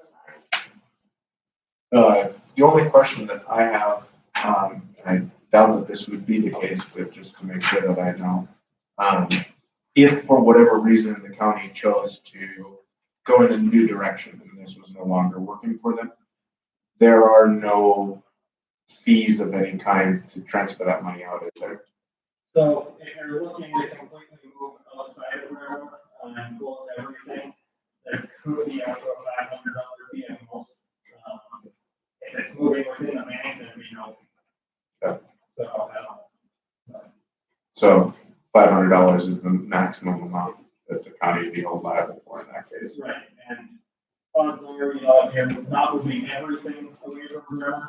provide. The only question that I have, and I doubt that this would be the case, but just to make sure that I know, if for whatever reason the county chose to go in a new direction and this was no longer working for them, there are no fees of any kind to transfer that money out, is there? So if you're looking to completely move outside of railroad and close everything, there could be up to a $500 fee at most. If it's moving within the management, it'd be no fee. Okay. So, So $500 is the maximum amount that the county would be held liable for in that case. right, and odds are, if you're not moving everything away from railroad,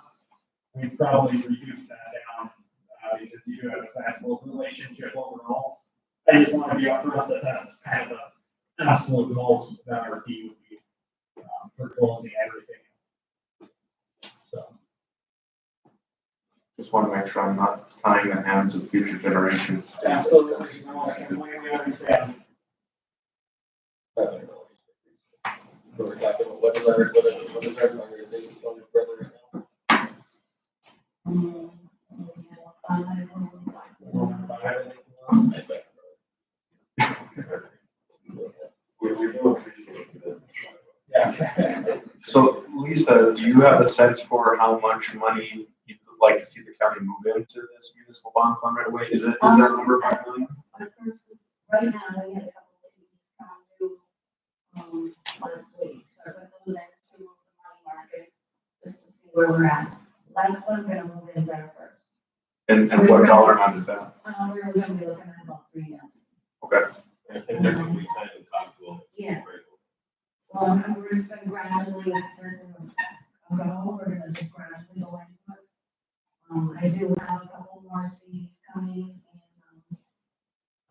we'd probably reduce that down, because you do have a sizable relationship overall. I just want to be upfront that that's kind of the absolute most that our fee would be, for closing everything. So, Just want to make sure I'm not tying the hands of future generations. absolutely, no, I completely understand. $500. We're talking, what is our organization going further right now? We do appreciate this. Yeah. So Lisa, do you have a sense for how much money you'd like to see the county move into this municipal bond fund right away? Is that number $5 million? Right now, we had a couple of cities last week, so I put those into the money market, just to see where we're at. So that's what I'm gonna move in there first. And what dollar amount is that? We were gonna be looking at about 3 million. Okay. I think there could be kind of comfortable. Yeah. So we're just gonna gradually, this isn't a go, we're gonna just gradually go into it. I do have a couple more CDs coming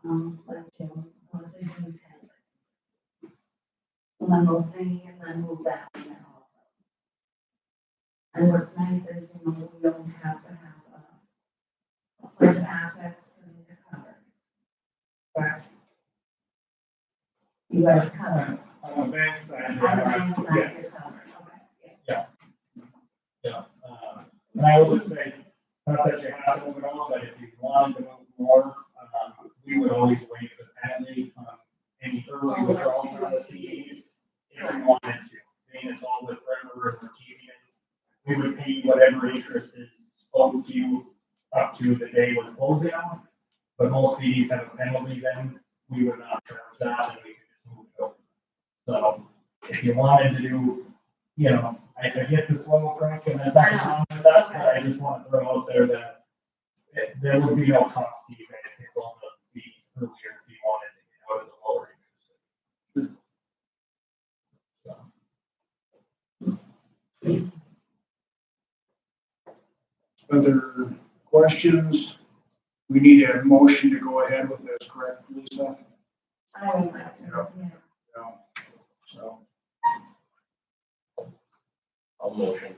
in, like June, I want to say June 10th. And then we'll sing and then move that in there also. And what's nice is, we don't have to have a pledge of assets because these are covered. Correct? You guys are covered. On the bank side. On the bank side, Yes. you're covered, okay. Yeah. And I will just say, not that you have to move it all, but if you wanted to move more, we would always waive the penalty on any early withdrawals on the CDs if you wanted to. I mean, it's all with forever and we're keeping it. We would pay whatever interest is owed to you up to the day we're closing out. But most CDs have a penalty, then we would not charge that and we could just move it over. So if you wanted to do, I get the slow approach and there's nothing wrong with that, but I just want to throw out there that there would be no cost to you guys to close up the CDs earlier if you wanted to get out of the lower interest. Other questions? We need a motion to go ahead with this, correct, Lisa? I would like to, yeah. Yeah. So, I'll motion.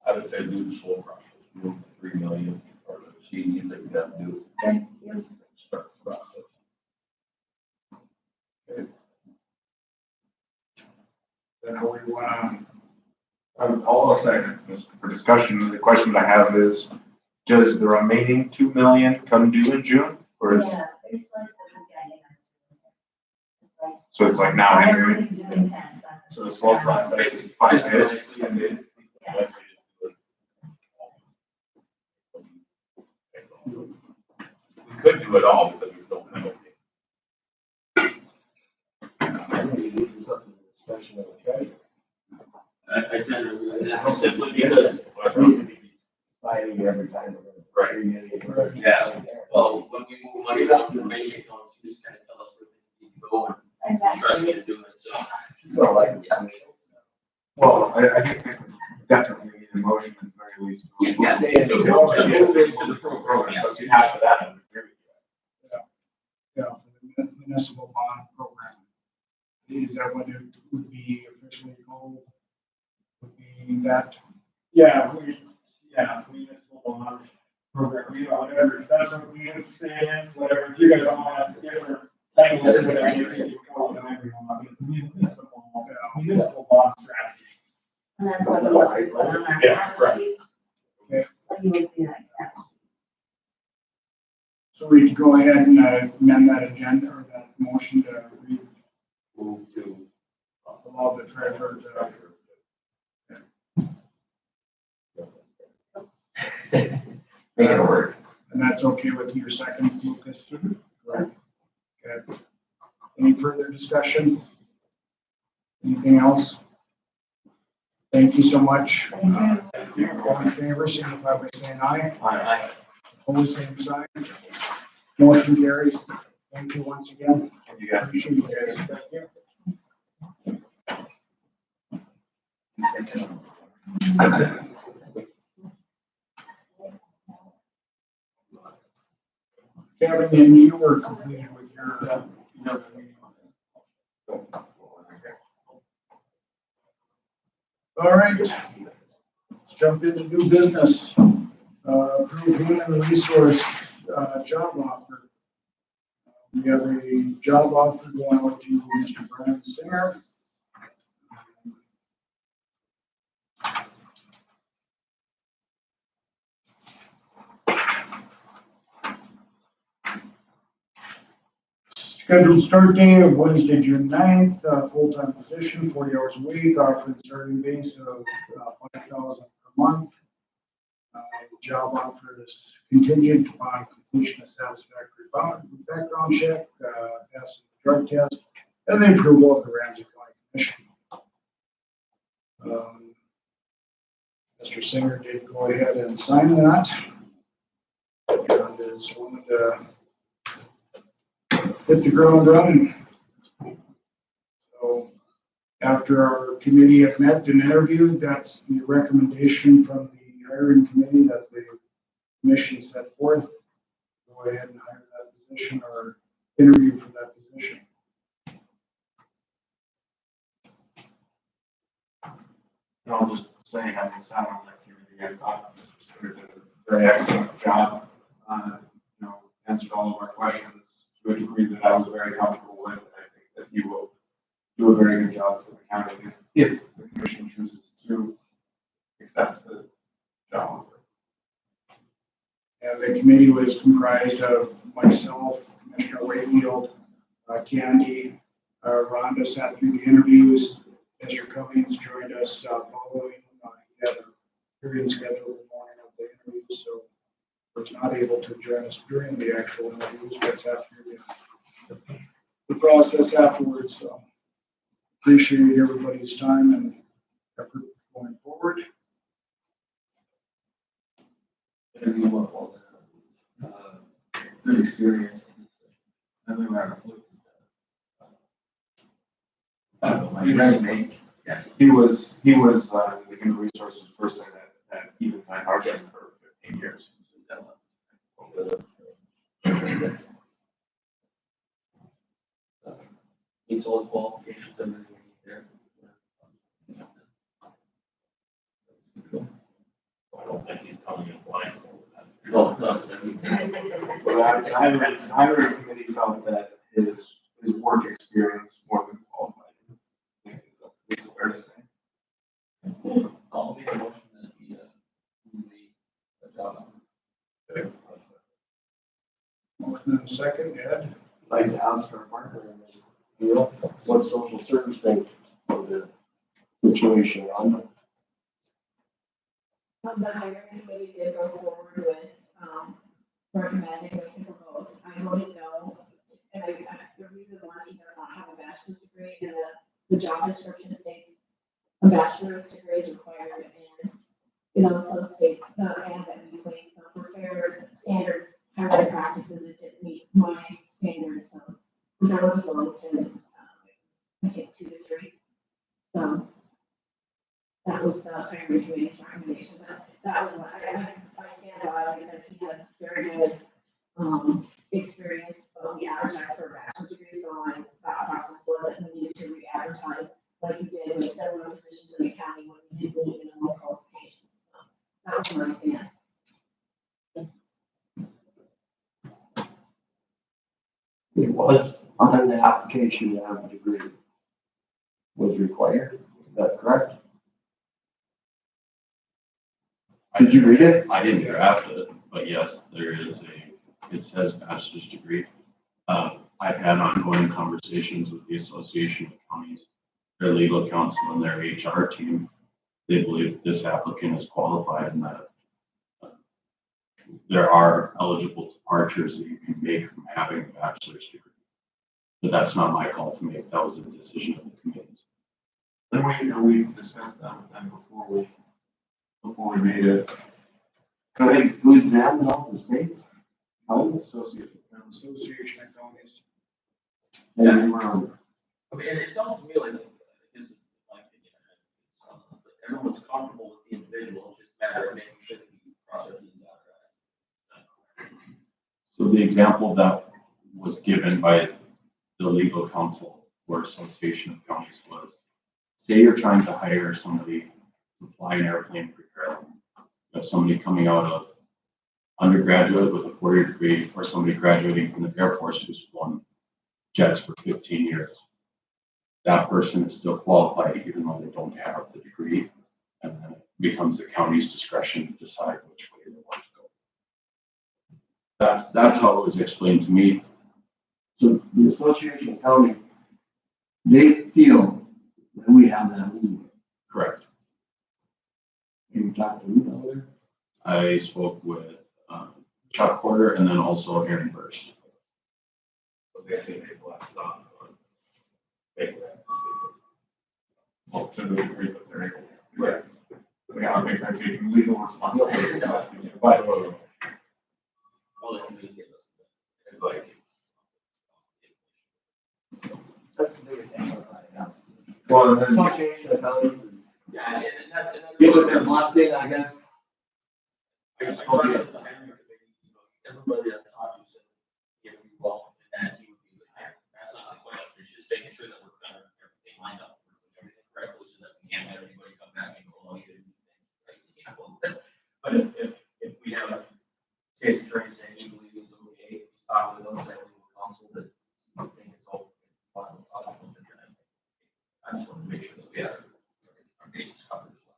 I would say do the slow process, move the 3 million or the CDs that you have to do. Thank you. Start the process. then how we wanna, I'll second this for discussion. The question I have is, does the remaining 2 million come due in June? Or is, Yeah, it's like the beginning. It's like. so it's like now I anyway? was June 10th. that's So the slow process is 5 days, 10 days? Yeah. We could do it all, but there's no penalty. Especially with the treasurer. I tend to, simply because, Fighting every time. Right. yeah, well, when we move money down to the main accounts, you just kind of tell us where things need to go and trust me Exactly. to do it, so. So like, Well, I do think we definitely need a motion at the very least. Yeah, yeah. to move into the program, yes. But you have to that, I would agree with you. yeah, for the municipal bond program. Is that what it would be officially called? Would be that? Municipal bond program, whatever, that's what we say it is, whatever, if you guys all have different titles or whatever, you say you call it everyone, it's municipal bond strategy. And that's what we put on our Yeah, balance right. sheet. Okay. So you will see that. Yeah. So we go ahead and amend that agenda or that motion to Move to. allow the treasurer to. Make it work. And that's okay with your second, Lucas? Okay. Any further discussion? Anything else? Thank you so much. Thank you. All in favor, signify by saying aye. Aye. Opposed, same sign. Motion carries. Thank you once again. You guys. Appreciate you guys. Thank you. Kevin, and you were completed with your. All right. Let's jump into new business. Approved human resource, job offer. We have a job offer going out to Mr. Brian Singer. Scheduled start date of Wednesday, June 9th, full-time position, 40 hours a week, offering starting base of $5,000 per month. Job offer is contingent upon completion of satisfactory background check, passing the drug test, and the approval of the Ramsey County commission. Mr. Singer did go ahead and sign that. And is willing to hit the ground running. So after our committee had met and interviewed, that's the recommendation from the hiring committee that the commission set forth. Go ahead and hire that position or interview for that position. And I'll just say, having sat on that committee, I thought Mr. Singer did a very excellent job. Answered all of our questions to a degree that I was very comfortable with. And I think that he will do a very good job for the county if the commission chooses to accept the job. And the committee was comprised of myself, Commissioner Wakefield, Candy, Rhonda sat through the interviews. Mr. Cummings joined us following. He had a hearing scheduled the morning of the interviews, so was not able to join us during the actual interviews, but sat through the process afterwards. So appreciate everybody's time and effort going forward. Interview up all the, good experience. I've never had a look at my resume. Yes. He was the human resources person at Even Time Argent for 15 years. Meets all the qualifications, everything we need there. I don't think he's coming in blind. No, no, it's gonna be. But the hiring committee felt that his work experience more than qualified. I think it's fair to say. I'll make a motion that we, move the job. Motion and second, Ed. I'd like to ask our partner, Neil, what social service think of the situation on The hiring committee did go forward with, recommending we take a vote. I voted no, and the reason was he does not have a bachelor's degree, and the job description states a bachelor's degree is required, and, some states, and that we place, so for fair standards, hiring practices, it didn't meet my standards, so there was a vote, and, it was, I think, 2-3. So that was the hiring committee's recommendation, but that was what I stand by, because he has very good, experience, but we advertised for a bachelor's degree, so my thought process was that we needed to re-advertise like we did with several positions in the county when we did meet minimum qualifications, so that was my stand. it was on the application to have a degree was required, is that correct? Did you read it? I didn't draft it, but yes, there is it says bachelor's degree. I've had ongoing conversations with the Association of Counties, their legal counsel and their HR team. They believe this applicant is qualified and that there are eligible departures that you can make from having a bachelor's degree. But that's not my call to make. That was the decision of the committee. And we discussed that with them before we made it. So hey, who's that now, the state? Association. Association of Counties. And we were on, I mean, and it sounds to me like, this is my opinion, but everyone's comfortable with the individual, it's just a matter of making sure that we process these out. So the example that was given by the legal counsel for Association of Counties was, say you're trying to hire somebody to fly an airplane for airline. You have somebody coming out of undergraduate with a 4-year degree, or somebody graduating from the Air Force who's flown jets for 15 years. That person is still qualified even though they don't have the degree, and then it becomes the county's discretion to decide which way they want to go. That's how it was explained to me. so the Association of County, they feel that we have that leeway. Correct. Can you talk to them over there? I spoke with Chuck Porter and then also Aaron Burst. So they say they left on. Well, to the degree that they're able to. Right. I don't think they're taking legal responsibility. But, Well, they can just give us advice. That's the biggest thing about it. Well, the association of counties, Yeah, and that's. give it their blessing, I guess. I trust that the hiring committee, everybody that talked to said, he would be well, and that he would be the hire. That's not the question, it's just making sure that we're kind of everything lined up, we're doing everything correctly, so that we can't have anybody come back and go, oh, you didn't do things right. You know? But if we have state's attorney saying he believes it's okay, he's talking with us, that legal counsel, that I think it's all. I just want to make sure that we have our bases covered as well.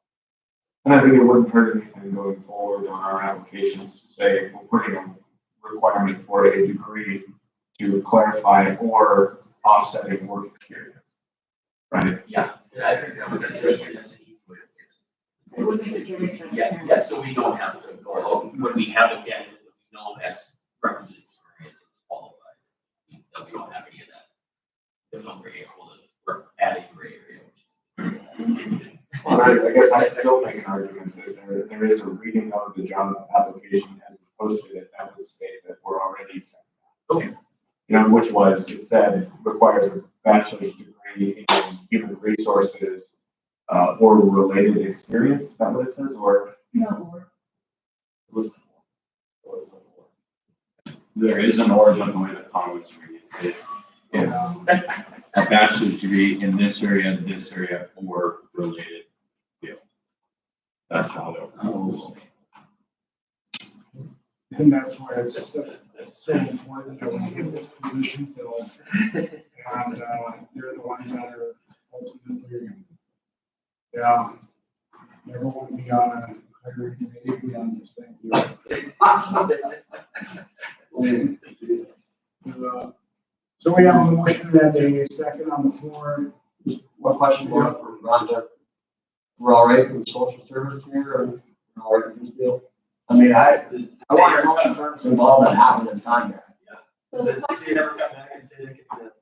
and I think it wouldn't hurt anything going forward on our applications to say, if we're putting a requirement for a degree to clarify or offsetting work experience. Right? Yeah, and I think that's an easy way to fix it. It would make it very transparent. Yeah, so we don't have to go, oh, when we have a candidate that we know has requisite experience and is qualified, that we don't have any of that. There's no gray area, we're adding gray area. Well, I guess I'd still make an argument that there is a reading of the job application as we posted it that would state that we're already set. Okay. You know, which was, it said requires a bachelor's degree in human resources, or related experience, is that what it says, or? No, It was- There is an or, but the way the comments read it, a bachelor's degree in this area, or related field. That's how it goes. And that's why it's so important that we get this position filled. And, they're the ones that are ultimately, yeah, never want to be on a hiring committee, we understand you. So we have a motion and a second on the floor. Just one question more for Rhonda. We're all right with social service here, or we're all right with this deal? I mean, I want social service involved in half of this contract. So the Did question, they ever come back and say they could do that?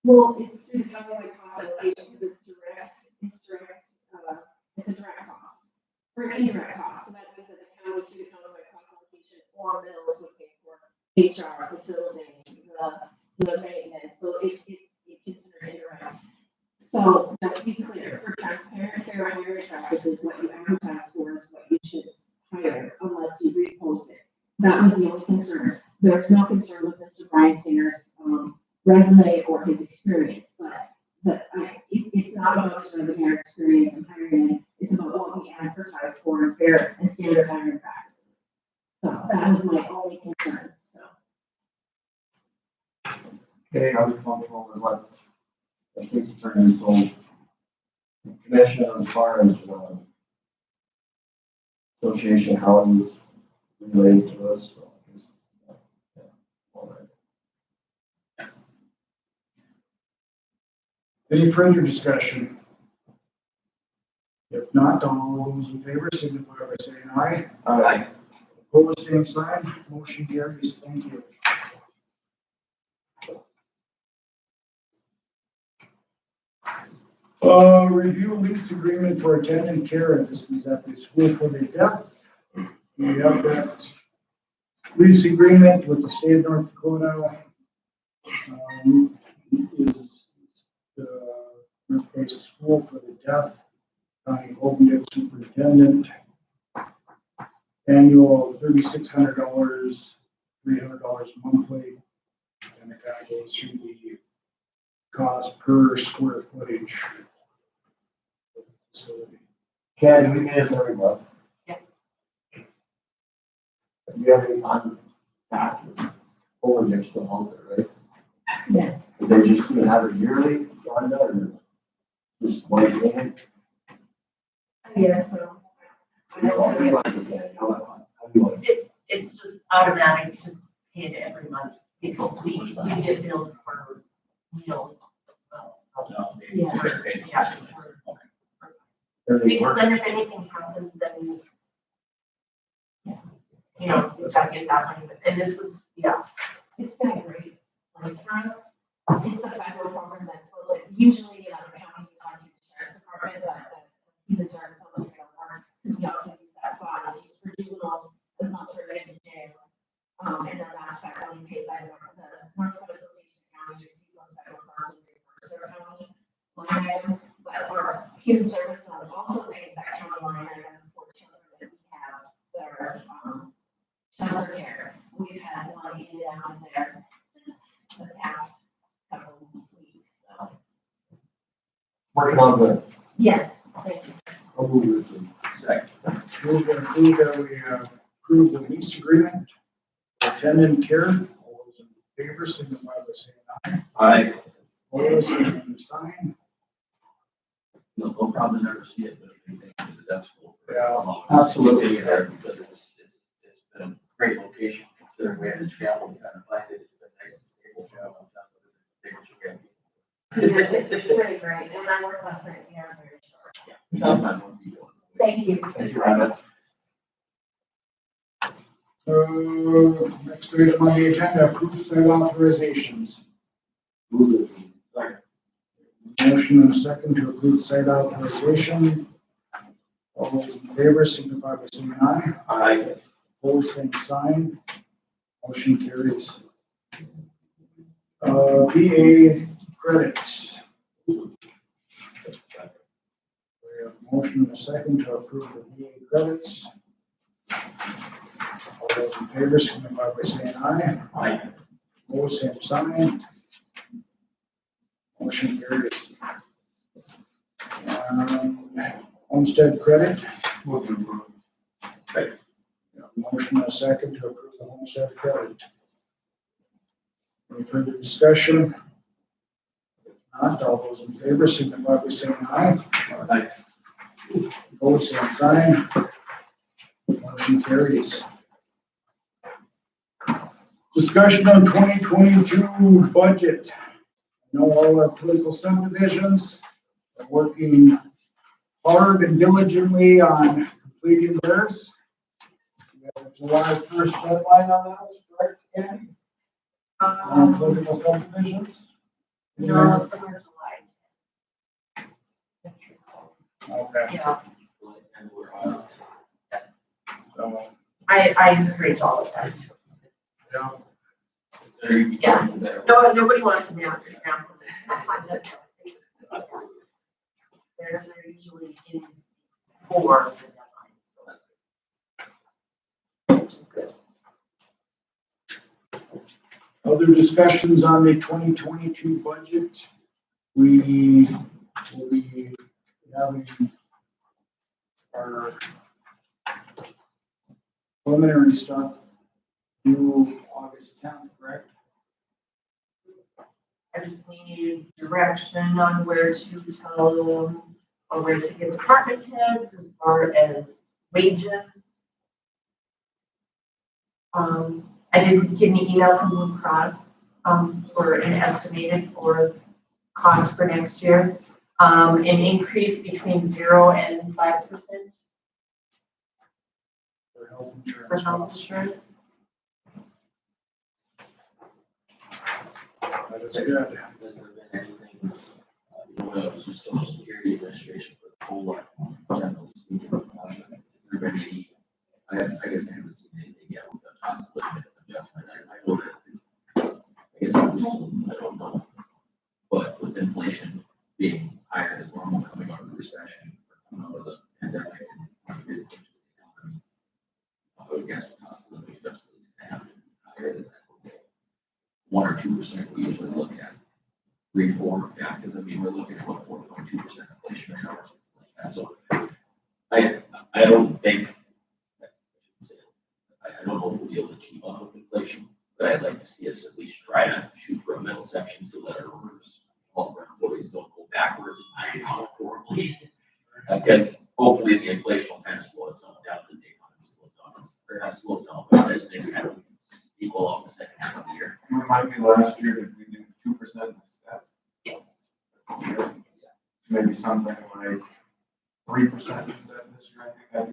well, it's through the countywide cost allocation, because it's a direct cost, or an indirect cost, so that means that the county through the countywide cost allocation or bills would pay for HR, the building, the maintenance, so it's considered indirect. So just to be clear, for transparent, fair hiring practices, what you advertise for is what you should hire unless you repost it. That was the only concern. There's no concern with Mr. Brian Singer's, resume or his experience, but it's not about his resume or experience and hiring him. It's about what we advertise for in fair and standard hiring practices. So that was my only concern, so. Okay, I was comfortable with what the state's attorney told the commission as far as, association, how it was related to us, so I guess, yeah, all right. Any further discussion? If not, all those in favor signify by saying aye. Aye. Opposed, same sign. Motion carries. Thank you. Review lease agreement for attendant care. This is at the school for the deaf. We have that lease agreement with the state of North Dakota. Is the Northwest School for the Deaf, County Open Superintendent. Annual $3,600, $300 monthly, and it kind of goes through the cost per square footage of the facility. Ken, we get this every month. Yes. Do you have any contact with Open still out there, right? Yes. Do they just have it yearly, Rhonda, or just one thing? Yes, so. It's just automatic to pay it every month because we get bills for meals as well. So, No, they- Yeah. they're paid. Yeah. Okay. Because then if anything happens, then, yeah, you know, we've got to get that money. And this was, yeah, It's been a great place for us. It's the federal program that's, usually, other counties, it's department, but he deserves so much more, because we also use that spot as used for juveniles, as not turning into jail. And then that's federally paid by the North Dakota Association of Counties receives those federal funds and reimburses their county line item. But our human service zone also pays that county line item for children that we have that are, shelter care. We've had one in and out there the past couple of weeks, so. Working on the. Yes, thank you. I'll move it. Second. Move to approve that we approve the lease agreement for attendant care. All those in favor, signify by saying aye. Aye. Opposed, same sign. No problem, never see it, but I think that's cool. Yeah, Absolutely. There because it's been a great location, considering we had to travel, we had to find it, it's been nice and stable. Job on top of it. It's very great, and I worked last night, yeah, very short. Yeah. So, thank you. Thank you, Rhonda. next item on the agenda, approve site authorizations. Move it. Second. Motion and a second to approve site authorization. All those in favor, signify by saying aye. Aye. Opposed, same sign. Motion carries. VA credits. We have a motion and a second to approve the VA credits. All those in favor, signify by saying aye. Aye. Opposed, same sign. Motion carries. Homestead credit. Move to approve. We have a motion and a second to approve the homestead credit. Any further discussion? If not, all those in favor signify by saying aye. Aye. Opposed, same sign. Motion carries. Discussion on 2022 budget. I know all our political subdivisions are working hard and diligently on completing theirs. We have a July 1st deadline on those, correct, Andy? On political subdivisions? No, summer July. Okay. Yeah, And we're honest. So, I encourage all of that. yeah. Yeah. No, nobody wants a massive amount. They're usually in for the deadline, so which is good. Other discussions on the 2022 budget. We will be having our preliminary stuff due August 10th, correct? I just need direction on where to tell them, or where to give department heads as far as wages. I did get an email from Blue Cross, for an estimated for costs for next year. An increase between 0 and 5% For health insurance. for health insurance. That is good. Has there been anything, it was just Social Security Administration for the whole lot, generally speaking, has there been any, I guess I haven't seen anything yet with the cost of living adjustment, I know that, I guess I don't know. But with inflation being higher than normal coming out of the recession, or coming out of the pandemic, and really into the economy, I would guess the cost of living adjustment is gonna have to be higher than that. 1 or 2% we usually look at. 3, 4, yeah, because I mean, we're looking at what 4.2% inflation rate or something like that. So I don't think, I don't know if we'll be able to keep up with inflation, but I'd like to see us at least try to shoot for a middle section so that our workers, all of our employees don't go backwards and horribly. Because hopefully the inflation will kind of slow itself down as the economy slows down, or not slows down, but as things kind of equal out in the second half of the year. Remind me, last year, did we do 2% instead? Yes. Maybe something like 3% instead this year, I think.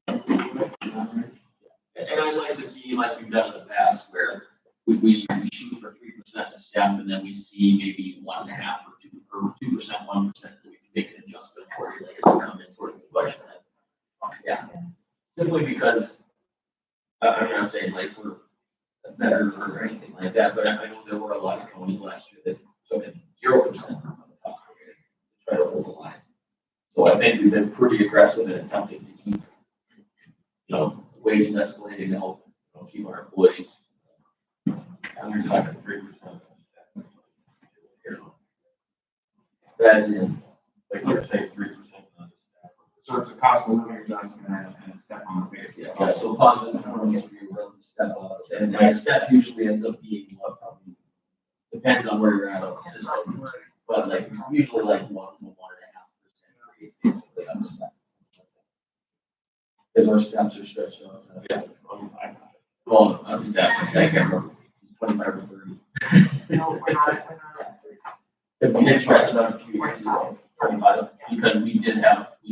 And I'd like to see, like we've done in the past, where we shoot for 3% a step, and then we see maybe 1.5 or 2%, 1%, that we can make an adjustment accordingly as the simply because, I'm not saying like we're better or anything like that, but I know there were a lot of counties last year that took in 0% of the cost of it to try to hold the line. So I think we've been pretty aggressive in attempting to keep, wages escalating to help, keep our employees. I'm talking 3%. As in, Like you're saying, 3%. So it's a cost of living adjustment and a step on the face. yeah, so positive performance review runs a step up, and that step usually ends up being what probably depends on where you're at on the system, but like usually like 1 to 1.5% raise basically on the step. Because our steps are stretched out. Well, exactly, I can't remember, 25 or 30. No, we're not at 30. If we did stretch it out a few years ago, 25, because we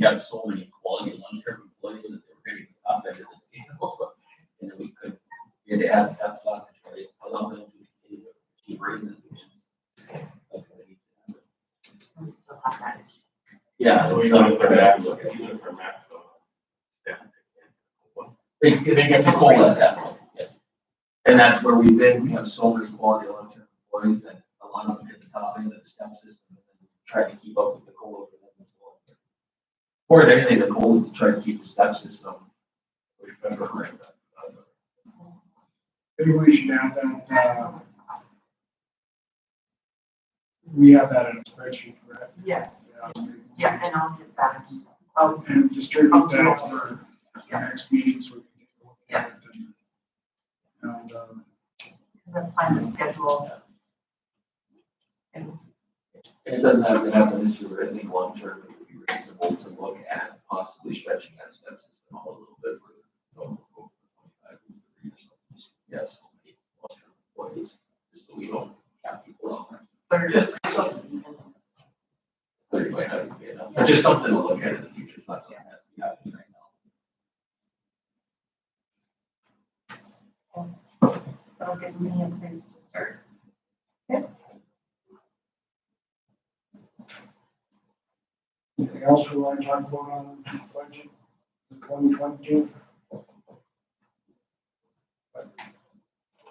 have so many quality long-term employees that they were getting the top end of the scale. And then we had to add steps on to try to allow them to continue to keep raises, which is something that needs to happen. We still have that issue. Yeah. So we don't look at look at even from that, so. Yeah. They get the COLA at that point, yes. And that's where we've been, we have so many quality long-term employees that a lot of them hit the top end of the step system and then try to keep up with the COLA for them as well. Or if anything, the goal is to try to keep the step system. Maybe we should add that, we have that in a spreadsheet, correct? Yes, yeah, and I'll get that. I'll And distribute I'll that do for this. our next meeting so we can take a look at it. And, Because I plan to schedule. And It doesn't have to happen this year, but I think long term, it would be reasonable to look at possibly stretching that step system out a little bit further. Yes, long term employees, just so we don't have people out there. but Just- just. But it might not be enough, but just something to look at in the future, it's not something that has to be happening right now. That'll give me a place to start. anything else we want to talk about on the budget for 2022?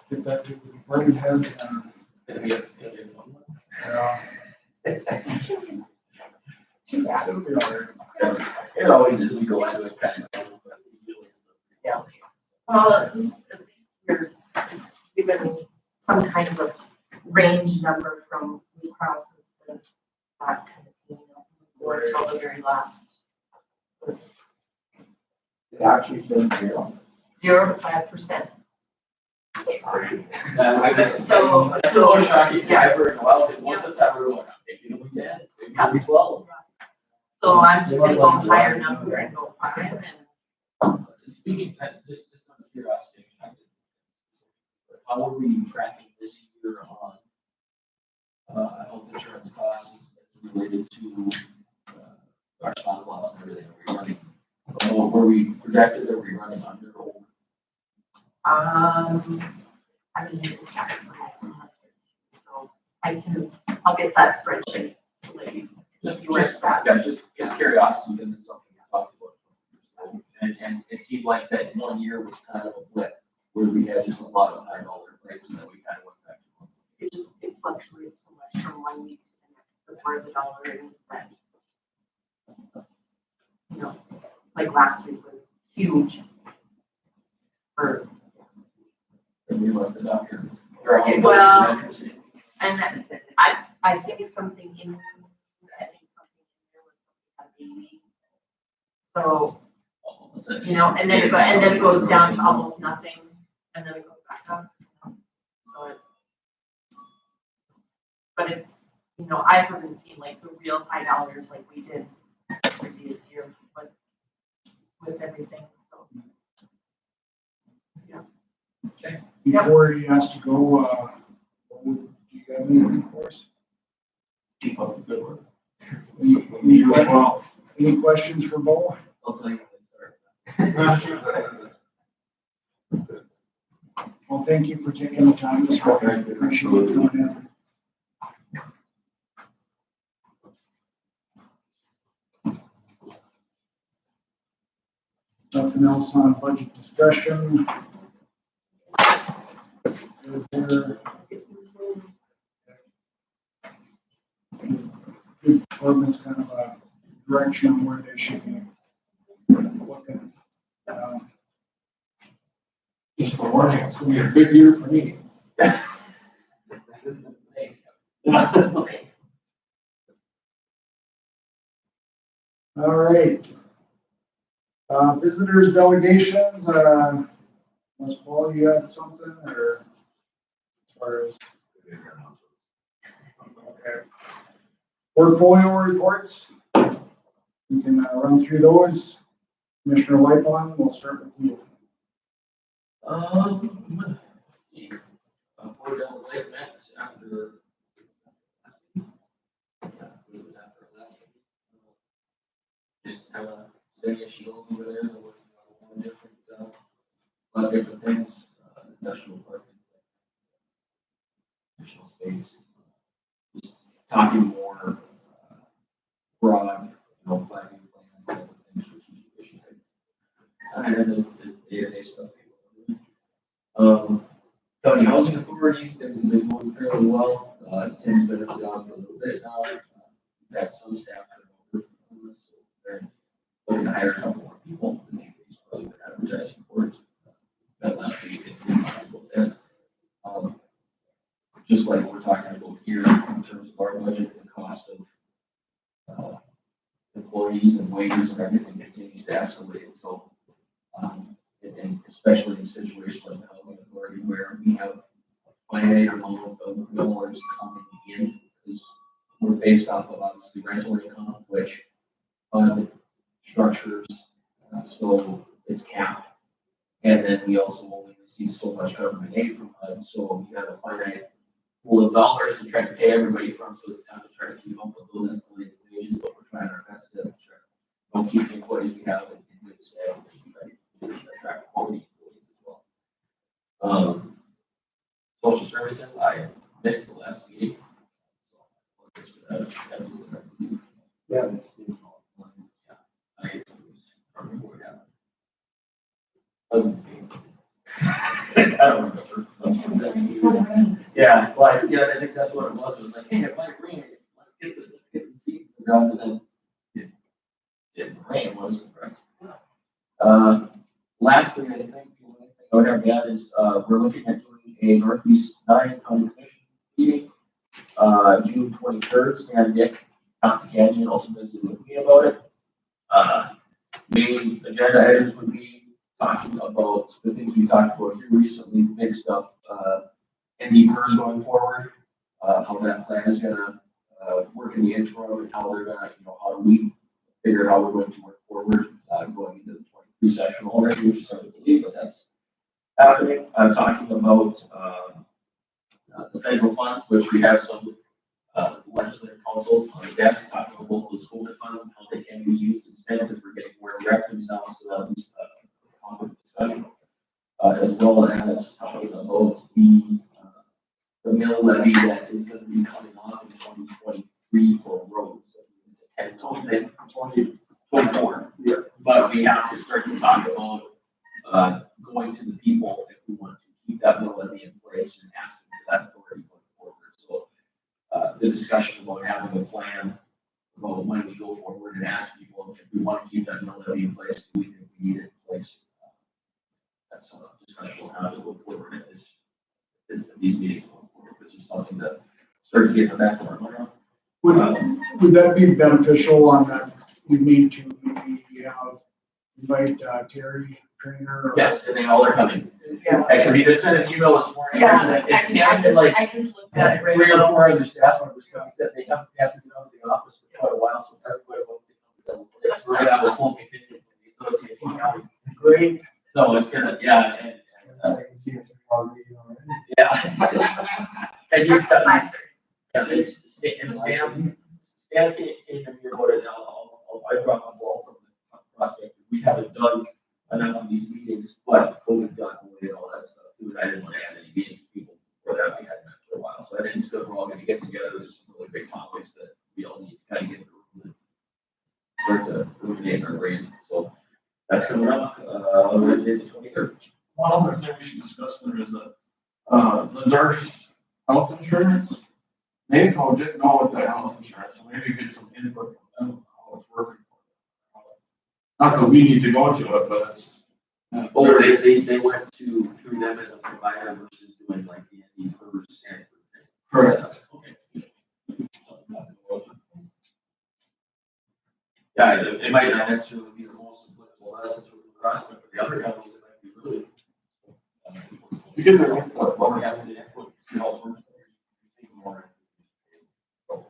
Get that to the department heads and, It'll be a fun one. it'll be all right. It always is, we go into it kind of. Yeah. Well, at least you're given some kind of a range number from Blue Cross instead of that kind of thing. Or until the very last was It actually says 0. 0 to 5%. That's still shocking, yeah, I've heard, well, because most of the time we're going, maybe it'll be 10, maybe it'll be 12. So I'm just gonna go higher number and go 5 and. Speaking, just out of curiosity, how are we tracking this year on health insurance costs related to our stop loss and everything? Are we running, were we projected, are we running under? I mean, so I'll get that spreadsheet so that you Just, see where it's at. yeah, just curiosity, because it's something we talked about. And it seemed like that 1 year was kind of a blip, where we had just a lot of high dollar breaks, and then we kind of went back to. It fluctuates so much from 1 week to the next, but where the dollar is that. Like last week was huge. For, And we left it out here. well, and I think something in there was a baby. So, and then it goes down to almost nothing, and then it goes back up. So but it's, I haven't seen like the real high dollars like we did previous year, but with everything, so. Yeah. Before he has to go, do you have anything for us? Keep up the good work. Any questions for Bo? I'll tell you when it starts. Well, thank you for taking the time this morning. Appreciate you coming in. Nothing else else on budget discussion? Give departments kind of a direction on where they should be looking. Just a warning, it's gonna be a big year for me. All right. Visitors delegations, Ms. Paul, you had something or as far as? Okay. Portfolio reports. We can run through those. Commissioner Lightbon, we'll start with you. Let's see. Fort Devils Lake met after. It was after last week. Just kind of setting as she goes over there, and working on a lot of different things, industrial park, additional space. Just talking more broad, 5-year plan, type of things, strategic vision type. And then the day-to-day stuff. County Housing Authority, things have been going fairly well. Tim's been on the job for a little bit now. We've had some staff turn over, so they're looking to hire a couple more people. I think he's probably been advertising for it. That last week, and we talked about that. Just like we're talking about here in terms of our budget, the cost of employees and wages and everything continues to escalate. So, and especially in situations like the housing authority where we have a finite amount of dollars coming in, because we're based off of obviously rental income, which structures, so it's capped. And then we also only receive so much government aid from HUD, so we have a finite pool of dollars to try to pay everybody from, so it's time to try to keep up with those escalated wages, but we're trying our best to try to keep the employees we have in good stead, and try to attract quality employees as well. Social services, I missed the last meeting. Yeah. I don't remember. Yeah, well, I think that's what it was. It was like, hey, it might rain. Let's get some seeds in the ground, and then it didn't rain. What a surprise. Lastly, I think I would have to add is we're looking at doing a Northeast 9 County Commission meeting, June 23rd. Stan Dick, County Canyon, also visited with me about it. Main agenda items would be talking about the things we talked about here recently, big stuff, NDPERS going forward, how that plan is gonna work in the interim, and how they're gonna, how do we figure out how we're going to work forward, going into the 23 session already, which is hard to believe, but that's happening. I'm talking about the federal funds, which we have some legislative council on the desk talking about both those COVID funds and how they can be used and spent, because we're getting more directives now, so that'll be a topic of discussion, as well as talking about the mill levy that is going to be coming off in 2023 for roads. It's a 2024. Yeah. But we have to start to talk about going to the people if we want to keep that mill levy in place and asking for that authority going forward. So the discussion about having a plan about when we go forward and ask people if we want to keep that mill levy in place, do we think we need it in place? That's a discussion we'll have to go forward at these meetings going forward, which is something that start to get back to our mind. Would that be beneficial on that? We need to maybe invite Terry Trainer? Or Yes, and they all are coming. Yeah. Actually, we just sent an email this morning. Yeah, It's scanned like I just looked at it right 3 or now. 4 other staff members. They said they have to get out of the office for quite a while, so everybody wants to come to them. So we're gonna have a full contingent in the association counties. Great. So it's gonna, yeah, and I can see if they're already. yeah. And you said, yeah, it's, and Sam came to me about it, I dropped the ball from the prospect. We haven't done enough of these meetings, but COVID got away and all that stuff too, and I didn't want to add any meetings to people for that. We hadn't met for a while, so I think it's good. We're all gonna get together. There's some really big topics that we all need to kind of get through, start to ruminate in our brains. So that's coming up. Wednesday the 23rd. One other thing we should discuss there is that, the nurse health insurance. NACO didn't know what the health insurance, so maybe get some input from them, how it's working. Not that we need to go to it, but it's. Oh, they went through them as a provider versus doing like the ND first and. Correct. Okay. Yeah, it might not necessarily be the most applicable lessons for the cross, but for the other companies, it might be really. You get their input, Well, we have to input, you know, sort of. More. So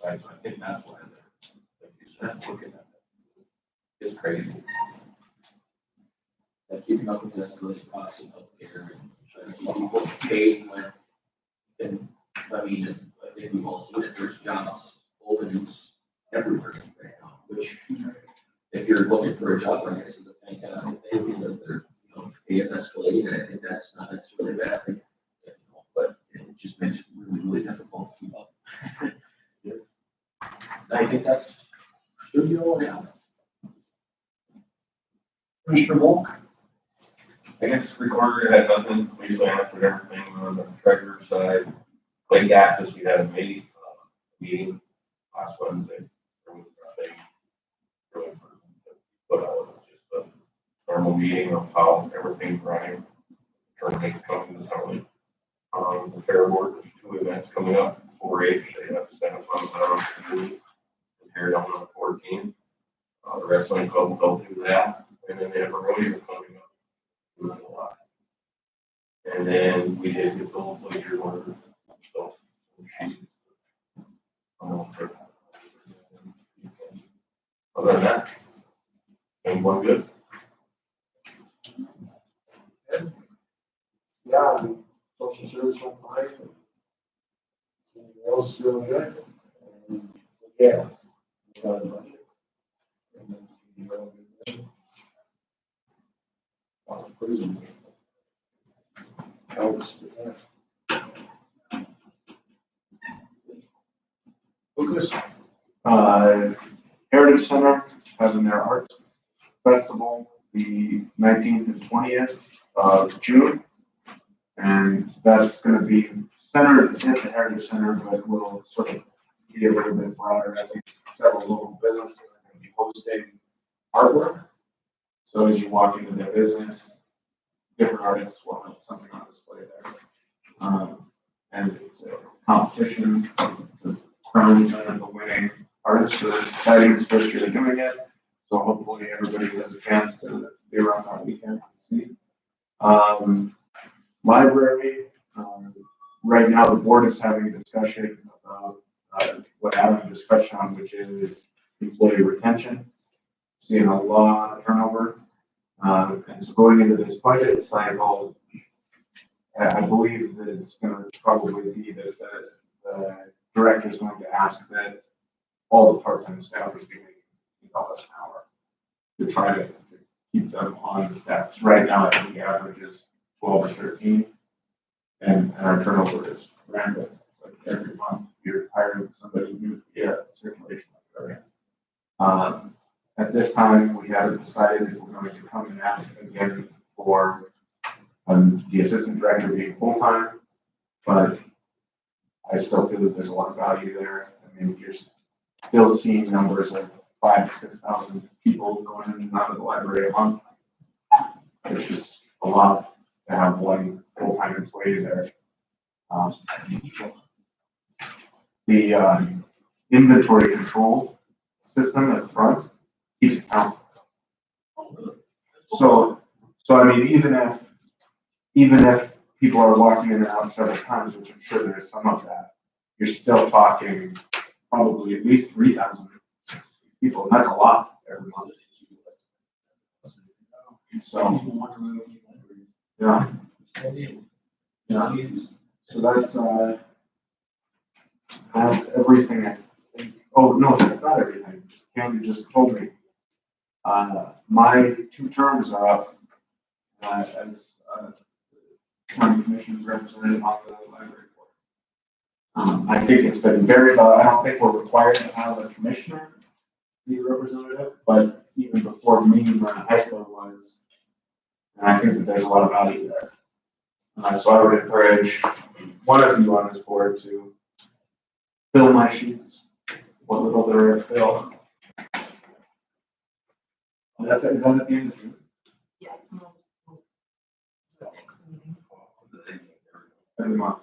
I think that's why they're looking at it. It's crazy. Like keeping up with the escalating costs of healthcare and trying to keep people paid when, and I mean, I think we've all seen it, there's jobs openings everywhere right now, which if you're looking for a job, I guess is a fantastic thing, and if they're, you know, pay is escalating, and I think that's not necessarily a bad thing. You know, but it just makes it really, really difficult to keep up. I think that's should be all now. Commissioner Volk? I guess recorder had nothing, we usually answered everything on the treasurer side. Lake access, we had a meeting last Wednesday. There was nothing really, but just a normal meeting of how everything's running. Tournament coming this early. The fair board, there's 2 events coming up, 4-H, they have 7 funds around here on the 14th. The wrestling club will do that, and then they have a rodeo coming up. Doing a lot. And then we did get the whole player order. So other than that, anyone good? Yeah, social service on fine. Anything else doing good? And, yeah. We got a budget. And then we got a good mission. Prison. Helps with that. Lucas? Heritage Center having their arts festival the 19th and 20th of June. And that's going to be centered at the Heritage Center, but will sort of be a little bit broader. I think several local businesses are going to be hosting artwork. So as you walk into their business, different artists will have something on display there. And it's a competition to crown the winning artist. So it's exciting. It's the first year they're doing it. So hopefully everybody has a chance to be around that weekend and see. Library, right now the board is having a discussion about what Adam just touched on, which is employee retention. Seeing a lot of turnover. And so going into this budget cycle, I believe that it's going to probably be that the director is going to ask that all the part-time staffers be making $8 an hour to try to keep them on the staff. So right now, I think the average is 12 or 13, and our turnover is rampant. It's like every month you're hiring somebody new to get circulation like that. At this time, we haven't decided if we're going to come and ask again for the assistant director being full-time, but I still feel that there's a lot of value there. I mean, you're still seeing numbers of 5,000 to 6,000 people going in and out of the library a month, which is a lot to have one full-time employee there. The inventory control system at the front keeps count. So I mean, even if people are walking in and out several times, which I'm sure there is some of that, you're still talking probably at least 3,000 people, and that's a lot every month. So, yeah. Yeah. So that's everything I think Oh, no, that's not everything. Candy just told me. My 2 terms are up, as, county commission's representative on the library board. I think it's been very, I don't think we're required to have a commissioner be a representative, but even before me, Heisler was, and I think that there's a lot of value there. So I would encourage one of you on this board to fill my shoes. What little there is fill. And is that at the end of June? Yeah. Next meeting. Every month.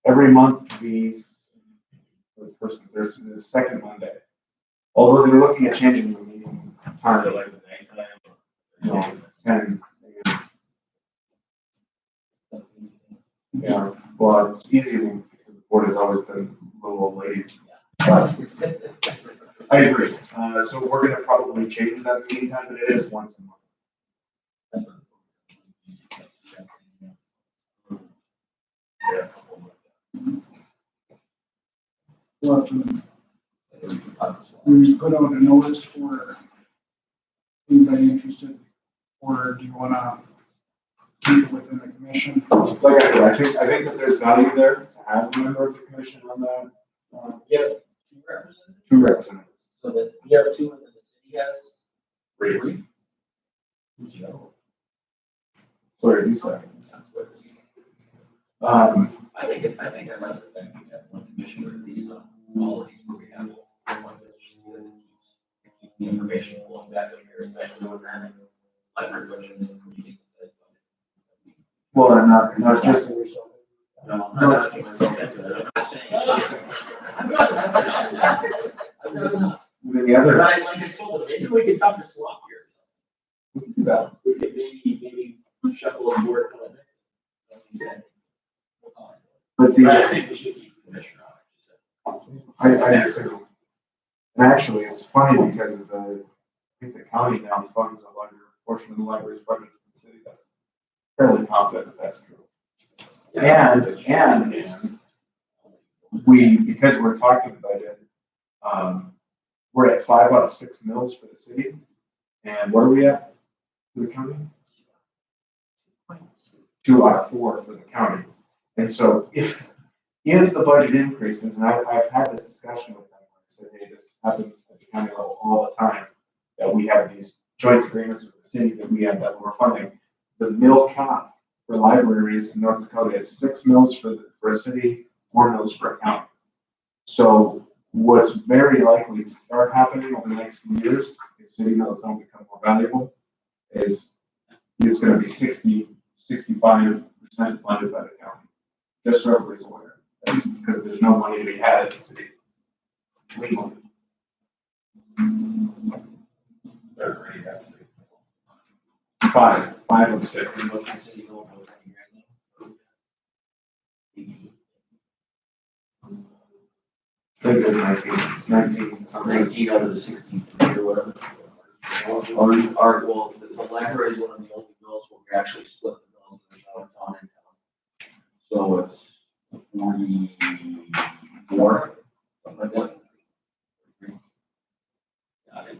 Every month, the first and third, the second Monday. Although they're looking at changing the meeting time. Like the nighttime. No, 10 a.m. Yeah, well, it's easy because the board has always been a little late. But I agree. So we're gonna probably change that meeting time, but it is once a month. Yeah. But, we put out a notice for anybody interested, or do you wanna keep it within the commission? Like I said, I think that there's value there to have a member of the commission on that. You have 2 representatives, 2 representatives. so that you have 2 and then the city has 3. Who's the other one? Sorry, you said. I think I'd like the fact that we have 1 commissioner at these qualities where we have one that's just because it keeps the information flowing back up here, especially with that library budgets and communities. Well, I'm not just. No, I'm not talking myself into it, I'm not saying. I'm not. The other. But like I told them, maybe we could talk to Slop here. We can do that. We could maybe shuffle a board. But I think we should keep the commissioner on it. I agree. And actually, it's funny because I think the county now funds a larger portion of the library's budget than the city does. Fairly confident that that's true. And we, because we're talking budget, we're at 5 out of 6 mills for the city. And what are we at for the county? 2 out of 4 for the county. And so if the budget increases, and I've had this discussion with them, I said, hey, this happens at the county level all the time, that we have these joint agreements with the city that we end up more funding. The mill cap for libraries in North Dakota is 6 mills for a city, 4 mills for a county. So what's very likely to start happening over the next few years, if city mills don't become more valuable, is it's going to be 65% funded by the county. Just so everybody's aware, that's because there's no money to be had at the city. Legally. 5 of 6. I think it's 19. It's 19. Something. 19 out of the 63 or whatever. Well, the library is one of the only mills where we actually split the mills in town and town. So it's 44, something like that.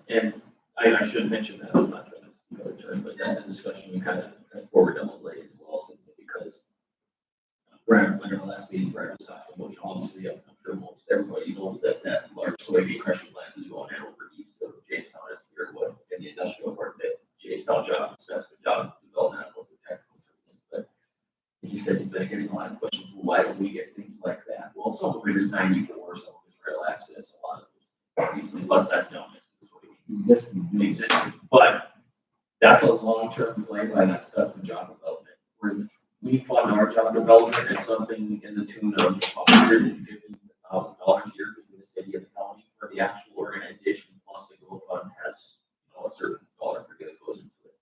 And I should mention that, I'm not trying to go to turn, but that's a discussion we kind of forward down the lane as well, simply because Brad, in our last meeting, Brad was talking about, obviously, I'm sure most everybody knows that large soybean crushing plant is going in over east of Jamestown, it's Deerwood, in the industrial park that Jamestown job, that's the job development, I don't know the technical term is, but he said he's been getting a lot of questions, why do we get things like that? Well, some of it is 94, some of it's rail access, a lot of it, plus that's down next to the soybeans. Existing, but that's a long-term play by that stuff in job development, where we fund our job development at something in the tune of $150,000 a year between the city and the county, where the actual organization plus the growth fund has, a certain dollar figure that goes into it.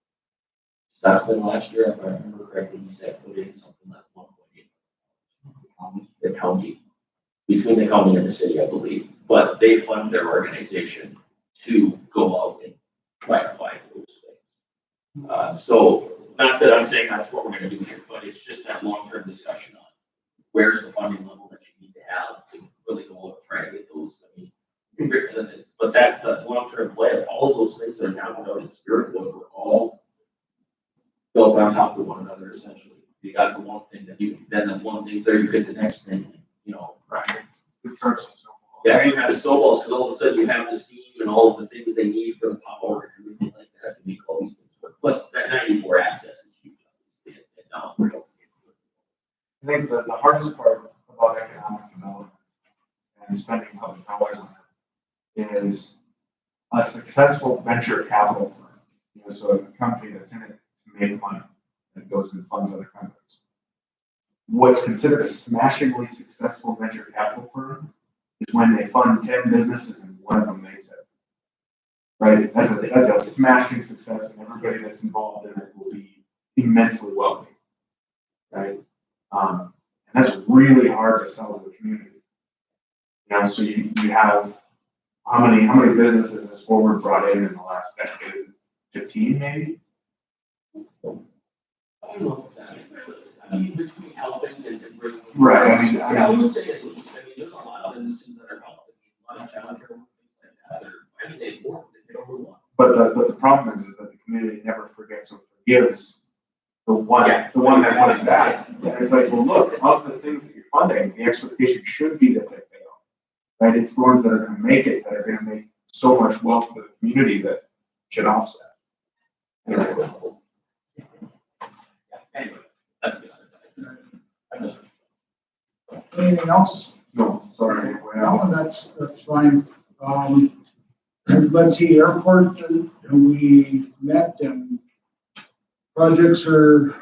That's been last year, if I remember correctly, he said put in something like 1.8. The county, between the county and the city, I believe, but they fund their organization to go out and try to find those things. So not that I'm saying that's what we're gonna do here, but it's just that long-term discussion on where's the funding level that you need to have to really go out and try to get those. I mean, But that long-term play, all of those things that are now out in spirit, were all built on top of one another essentially. You got the one thing that then the one thing's there, you get the next thing, you know. Right. It starts to snowball. Yeah, you have snowballs, because all of a sudden you have the steam and all of the things they need for the power and everything like that to make all these things work. Plus that 94 access is huge. I think that the hardest part about economic development and spending public dollars on it is a successful venture capital firm. You know, so a company that's in it to make money that goes and funds other companies. What's considered a smashingly successful venture capital firm is when they fund 10 businesses and one of them makes it. Right? That's a smashing success, and everybody that's involved in it will be immensely wealthy. Right? And that's really hard to sell to the community. You know, so you have how many businesses has Forward brought in the last decade? Is it 15 maybe? I don't know if that, I mean, between helping and bringing. Right, I would say at least, I mean, there's a lot of businesses that are helping, a lot of childcare, things like that, I mean, they work, they get over one. But the problem is that the community never forgets or forgives the one that put it back. And it's like, well, look, of the things that you're funding, the expectation should be that they fail. Right? It's the ones that are gonna make it, that are gonna make so much wealth for the community that should offset. Anyway. Anyway, that's good. Anything else? No, sorry. No, that's fine. Let's see, airport, we met and projects are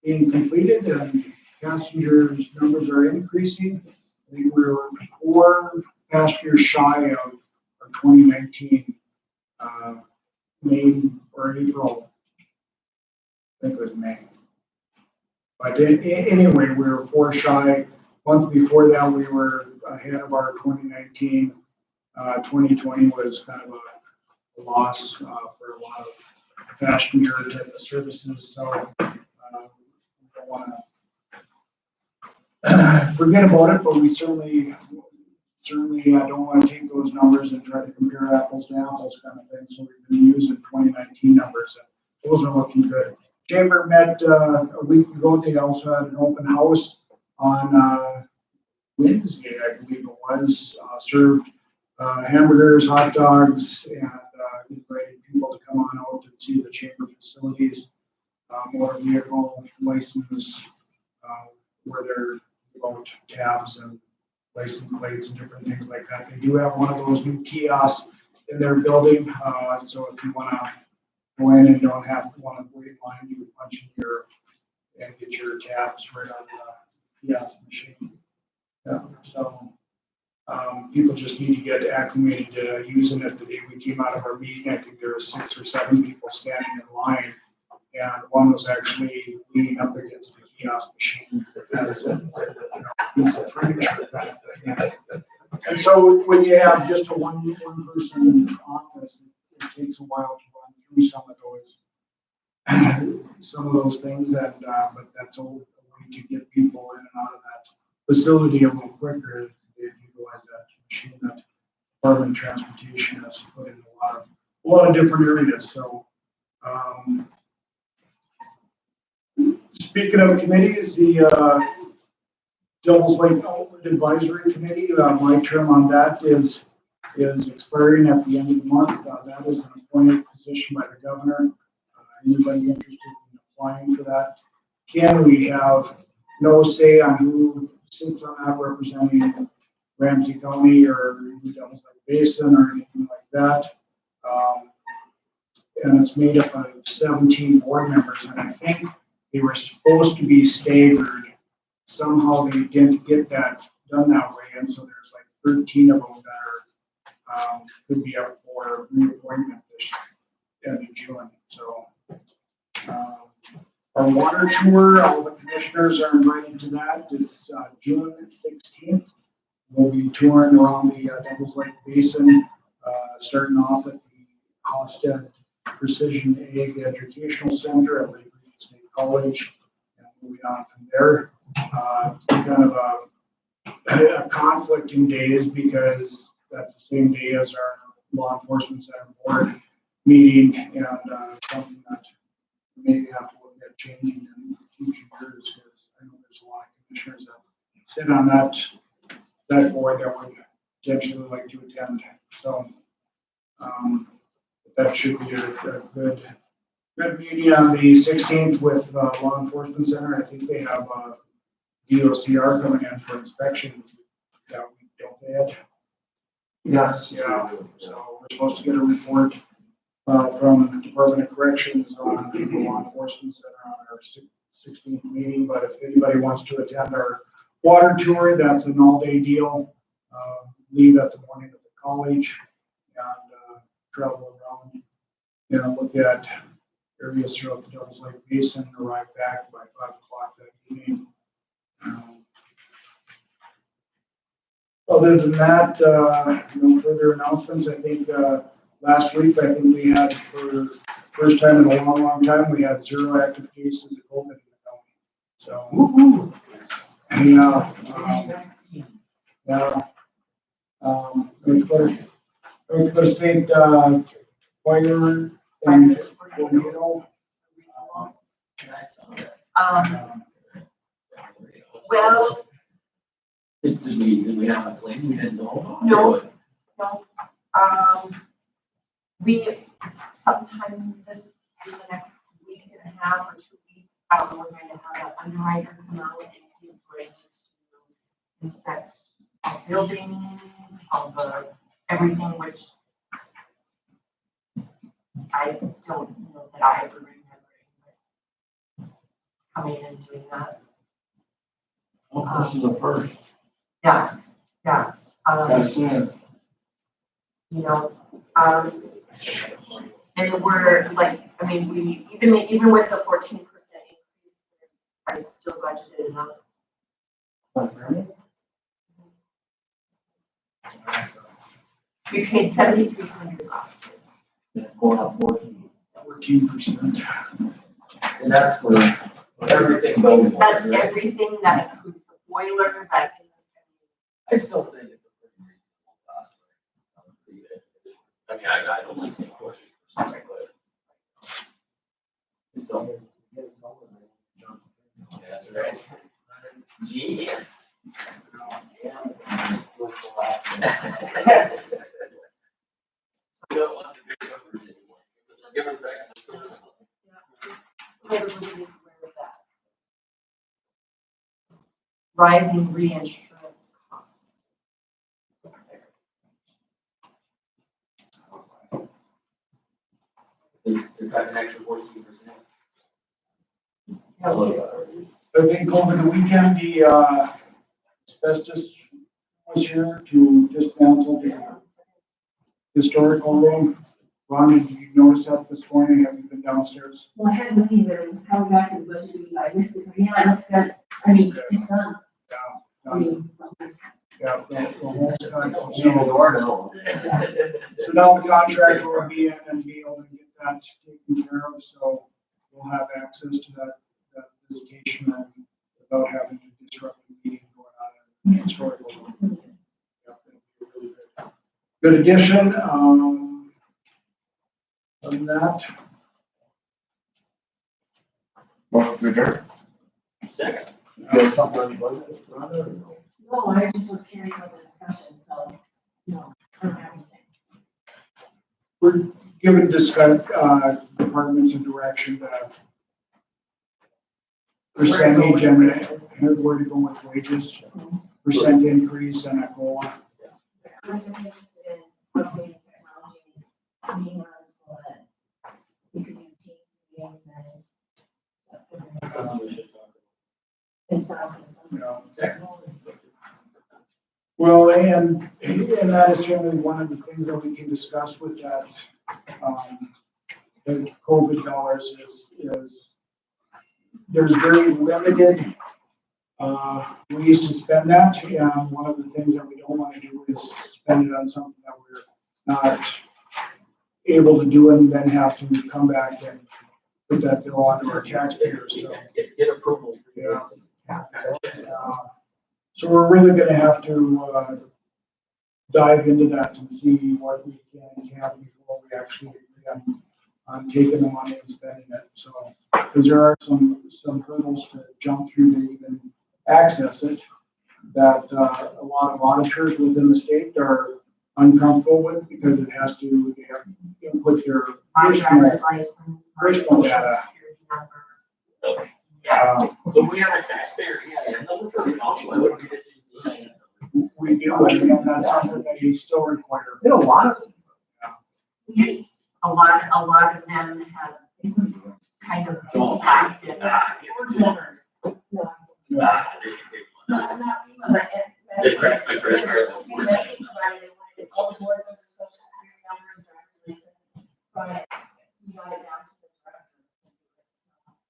being completed and passengers numbers are increasing. I think we were 4 passengers shy of our 2019 May or April. I think it was May. But anyway, we were 4 shy. Month before that, we were ahead of our 2019. 2020 was kind of a loss for a lot of passenger type of services. So we don't want to forget about it, but we certainly don't want to take those numbers and try to compare apples to apples kind of thing. So we've been using 2019 numbers, and those are looking good. Chamber met a week ago. They also had an open house on Wednesday, I believe it was, served hamburgers, hot dogs, and invited people to come on out and see the chamber facilities, motor vehicle license, where they're about tabs and license plates and different things like that. They do have one of those new kiosks in their building, so if you want to go in and don't want to wait in line, you can punch in and get your tabs right on the kiosk machine. Yeah, so people just need to get acclimated to using it. The day we came out of our meeting, I think there were 6 or 7 people standing in line, and one was actually leaning up against the kiosk machine as a piece of furniture. And so when you have just a one person office, it takes a while to run through some of those things, and but that's a way to get people in and out of that facility a little quicker. They utilize that machine that Department of Transportation has put in a lot of different areas. So speaking of committees, the Devil's Lake Outlet Advisory Committee, my term on that is expiring at the end of the month. That is an appointed position by the governor. Anybody interested in applying for that? We have no say on who sits on that, representing Ramsey County or the Devil's Lake Basin or anything like that. And it's made up of 17 board members, and I think they were supposed to be staggered. Somehow they didn't get that done that way, and so there's like 13 of them that are could be up for reappointment this end of June. So our water tour, all the commissioners are invited to that. It's June 16th. We'll be touring around the Devil's Lake Basin, starting off at the Hofstad Precision Ag Educational Center at Lake Region State College, and moving on from there. Kind of a conflicting days because that's the same day as our law enforcement center board meeting, and, something that maybe have to look at changing in future years, because I know there's a lot of commissioners that sit on that board that would potentially like to attend, so, that should be a good meeting on the 16th with, law enforcement center. I think they have, DOCR coming in for inspection that week, don't they, Ed? Yes. Yeah, so we're supposed to get a report, from the Department of Corrections on the law enforcement center on our 16th meeting, but if anybody wants to attend our water tour, that's an all-day deal. Leave at the morning at the college and, travel around, look at areas throughout the Devils Lake Basin, arrive back by 5 o'clock that evening. Other than that, no further announcements. I think, last week, I think we had, for the first time in a long time, we had 0 active cases of COVID in the county. So, Dakota State, fire and tornado. Well, Did we have a claim? We didn't know? No. We, sometime in the next week and a half or 2 weeks, we're going to have an underwriter come out and he's going to inspect our buildings, all the, everything, which I don't know that I ever remember coming and doing that. Well, this is the first. Yeah. Kind of soon. And we're like, I mean, we, even with the 14% increase, I still budgeted enough. We paid 7,300 last year. Going up 14%. And that's for everything building. That's everything that includes the boiler, that. I still think it's a pretty reasonable cost. I mean, I don't like saying 14%, but. Still. That's right. Genius. We don't want to be covered anymore. Give us back the system. Everybody is aware of that. Rising reinsurance costs. They're cutting extra 14%. I think over the weekend, the, asbestos was here to dismantle the historical room. Ron, did you notice that this morning? Have you been downstairs? Well, I had looking at it, it was coming back in the budget, I missed it, but yeah, it looks good. I mean, it's done. I mean, Yeah, the whole time. Even the door now. So now the contractor will be in and be able to get that taken care of, so we'll have access to that visitation room without having to disrupt the meeting going on in the historical room. Yeah, it'll be really good. Good addition, other than that, Well, good there. Second. You have something on the budget, Rhonda, or no? no, I just was curious about the discussion, so, no, I don't have anything. we're giving departments a direction to percentage and where to go with wages, percent increase and a goal. I was just interested in updating technology, being on so that we could do Teams meetings Something we should talk and sound system. about. Well, and that is certainly one of the things that we can discuss with that, the COVID dollars is there's very limited, ways to spend that. And one of the things that we don't want to do is spend it on something that we're not able to do and then have to come back and put that bill onto our taxpayers, so. Get approval for Yeah. this. So we're really gonna have to, dive into that and see what we can and can't before we actually agree on taking the money and spending it. So, because there are some hurdles to jump through to even access it that a lot of auditors within the state are uncomfortable with because it has to, they have to input their My personal driver's license, my personal social data. security number. Yeah. But we have a taxpayer, yeah, number for the county, why wouldn't we just use the EIN number? We do, and that's something that they still require. In a lot of. Yes, a lot of them have kind of impacted members. No, Ah, they can take one. not FEMA, but. That's right, that's right, right. To be Medicaid provider, they wanted all the board members' social security numbers, driver's license, so we got it down to the director.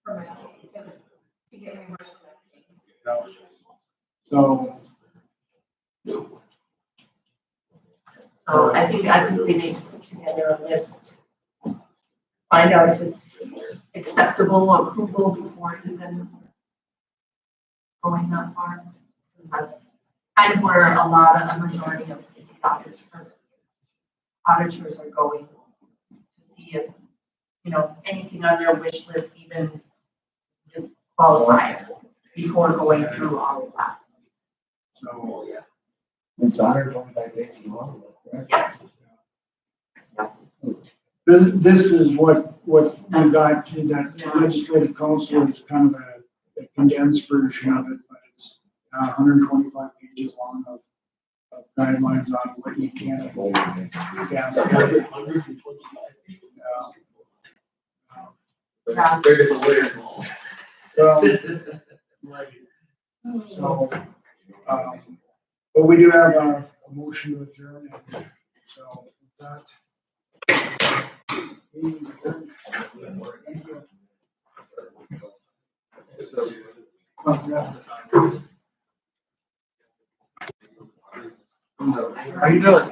For Medicaid, to get reimbursed for Medicaid. So, So I think we need to put together a list, find out if it's acceptable or approval before even going that far. Because that's kind of where a majority of the auditors are going to see if, anything on their wish list even is qualified before going through all of that. so, It's 125 pages long. Yeah. this is what we got to that legislative council is kind of a condensed version of it, but it's 125 pages long of guidelines on what you can and can't spend. Yeah. Very good lawyer involved. Well, so, but we do have a motion to adjourn, and so with that. Meeting adjourned. Thank you. How you doing?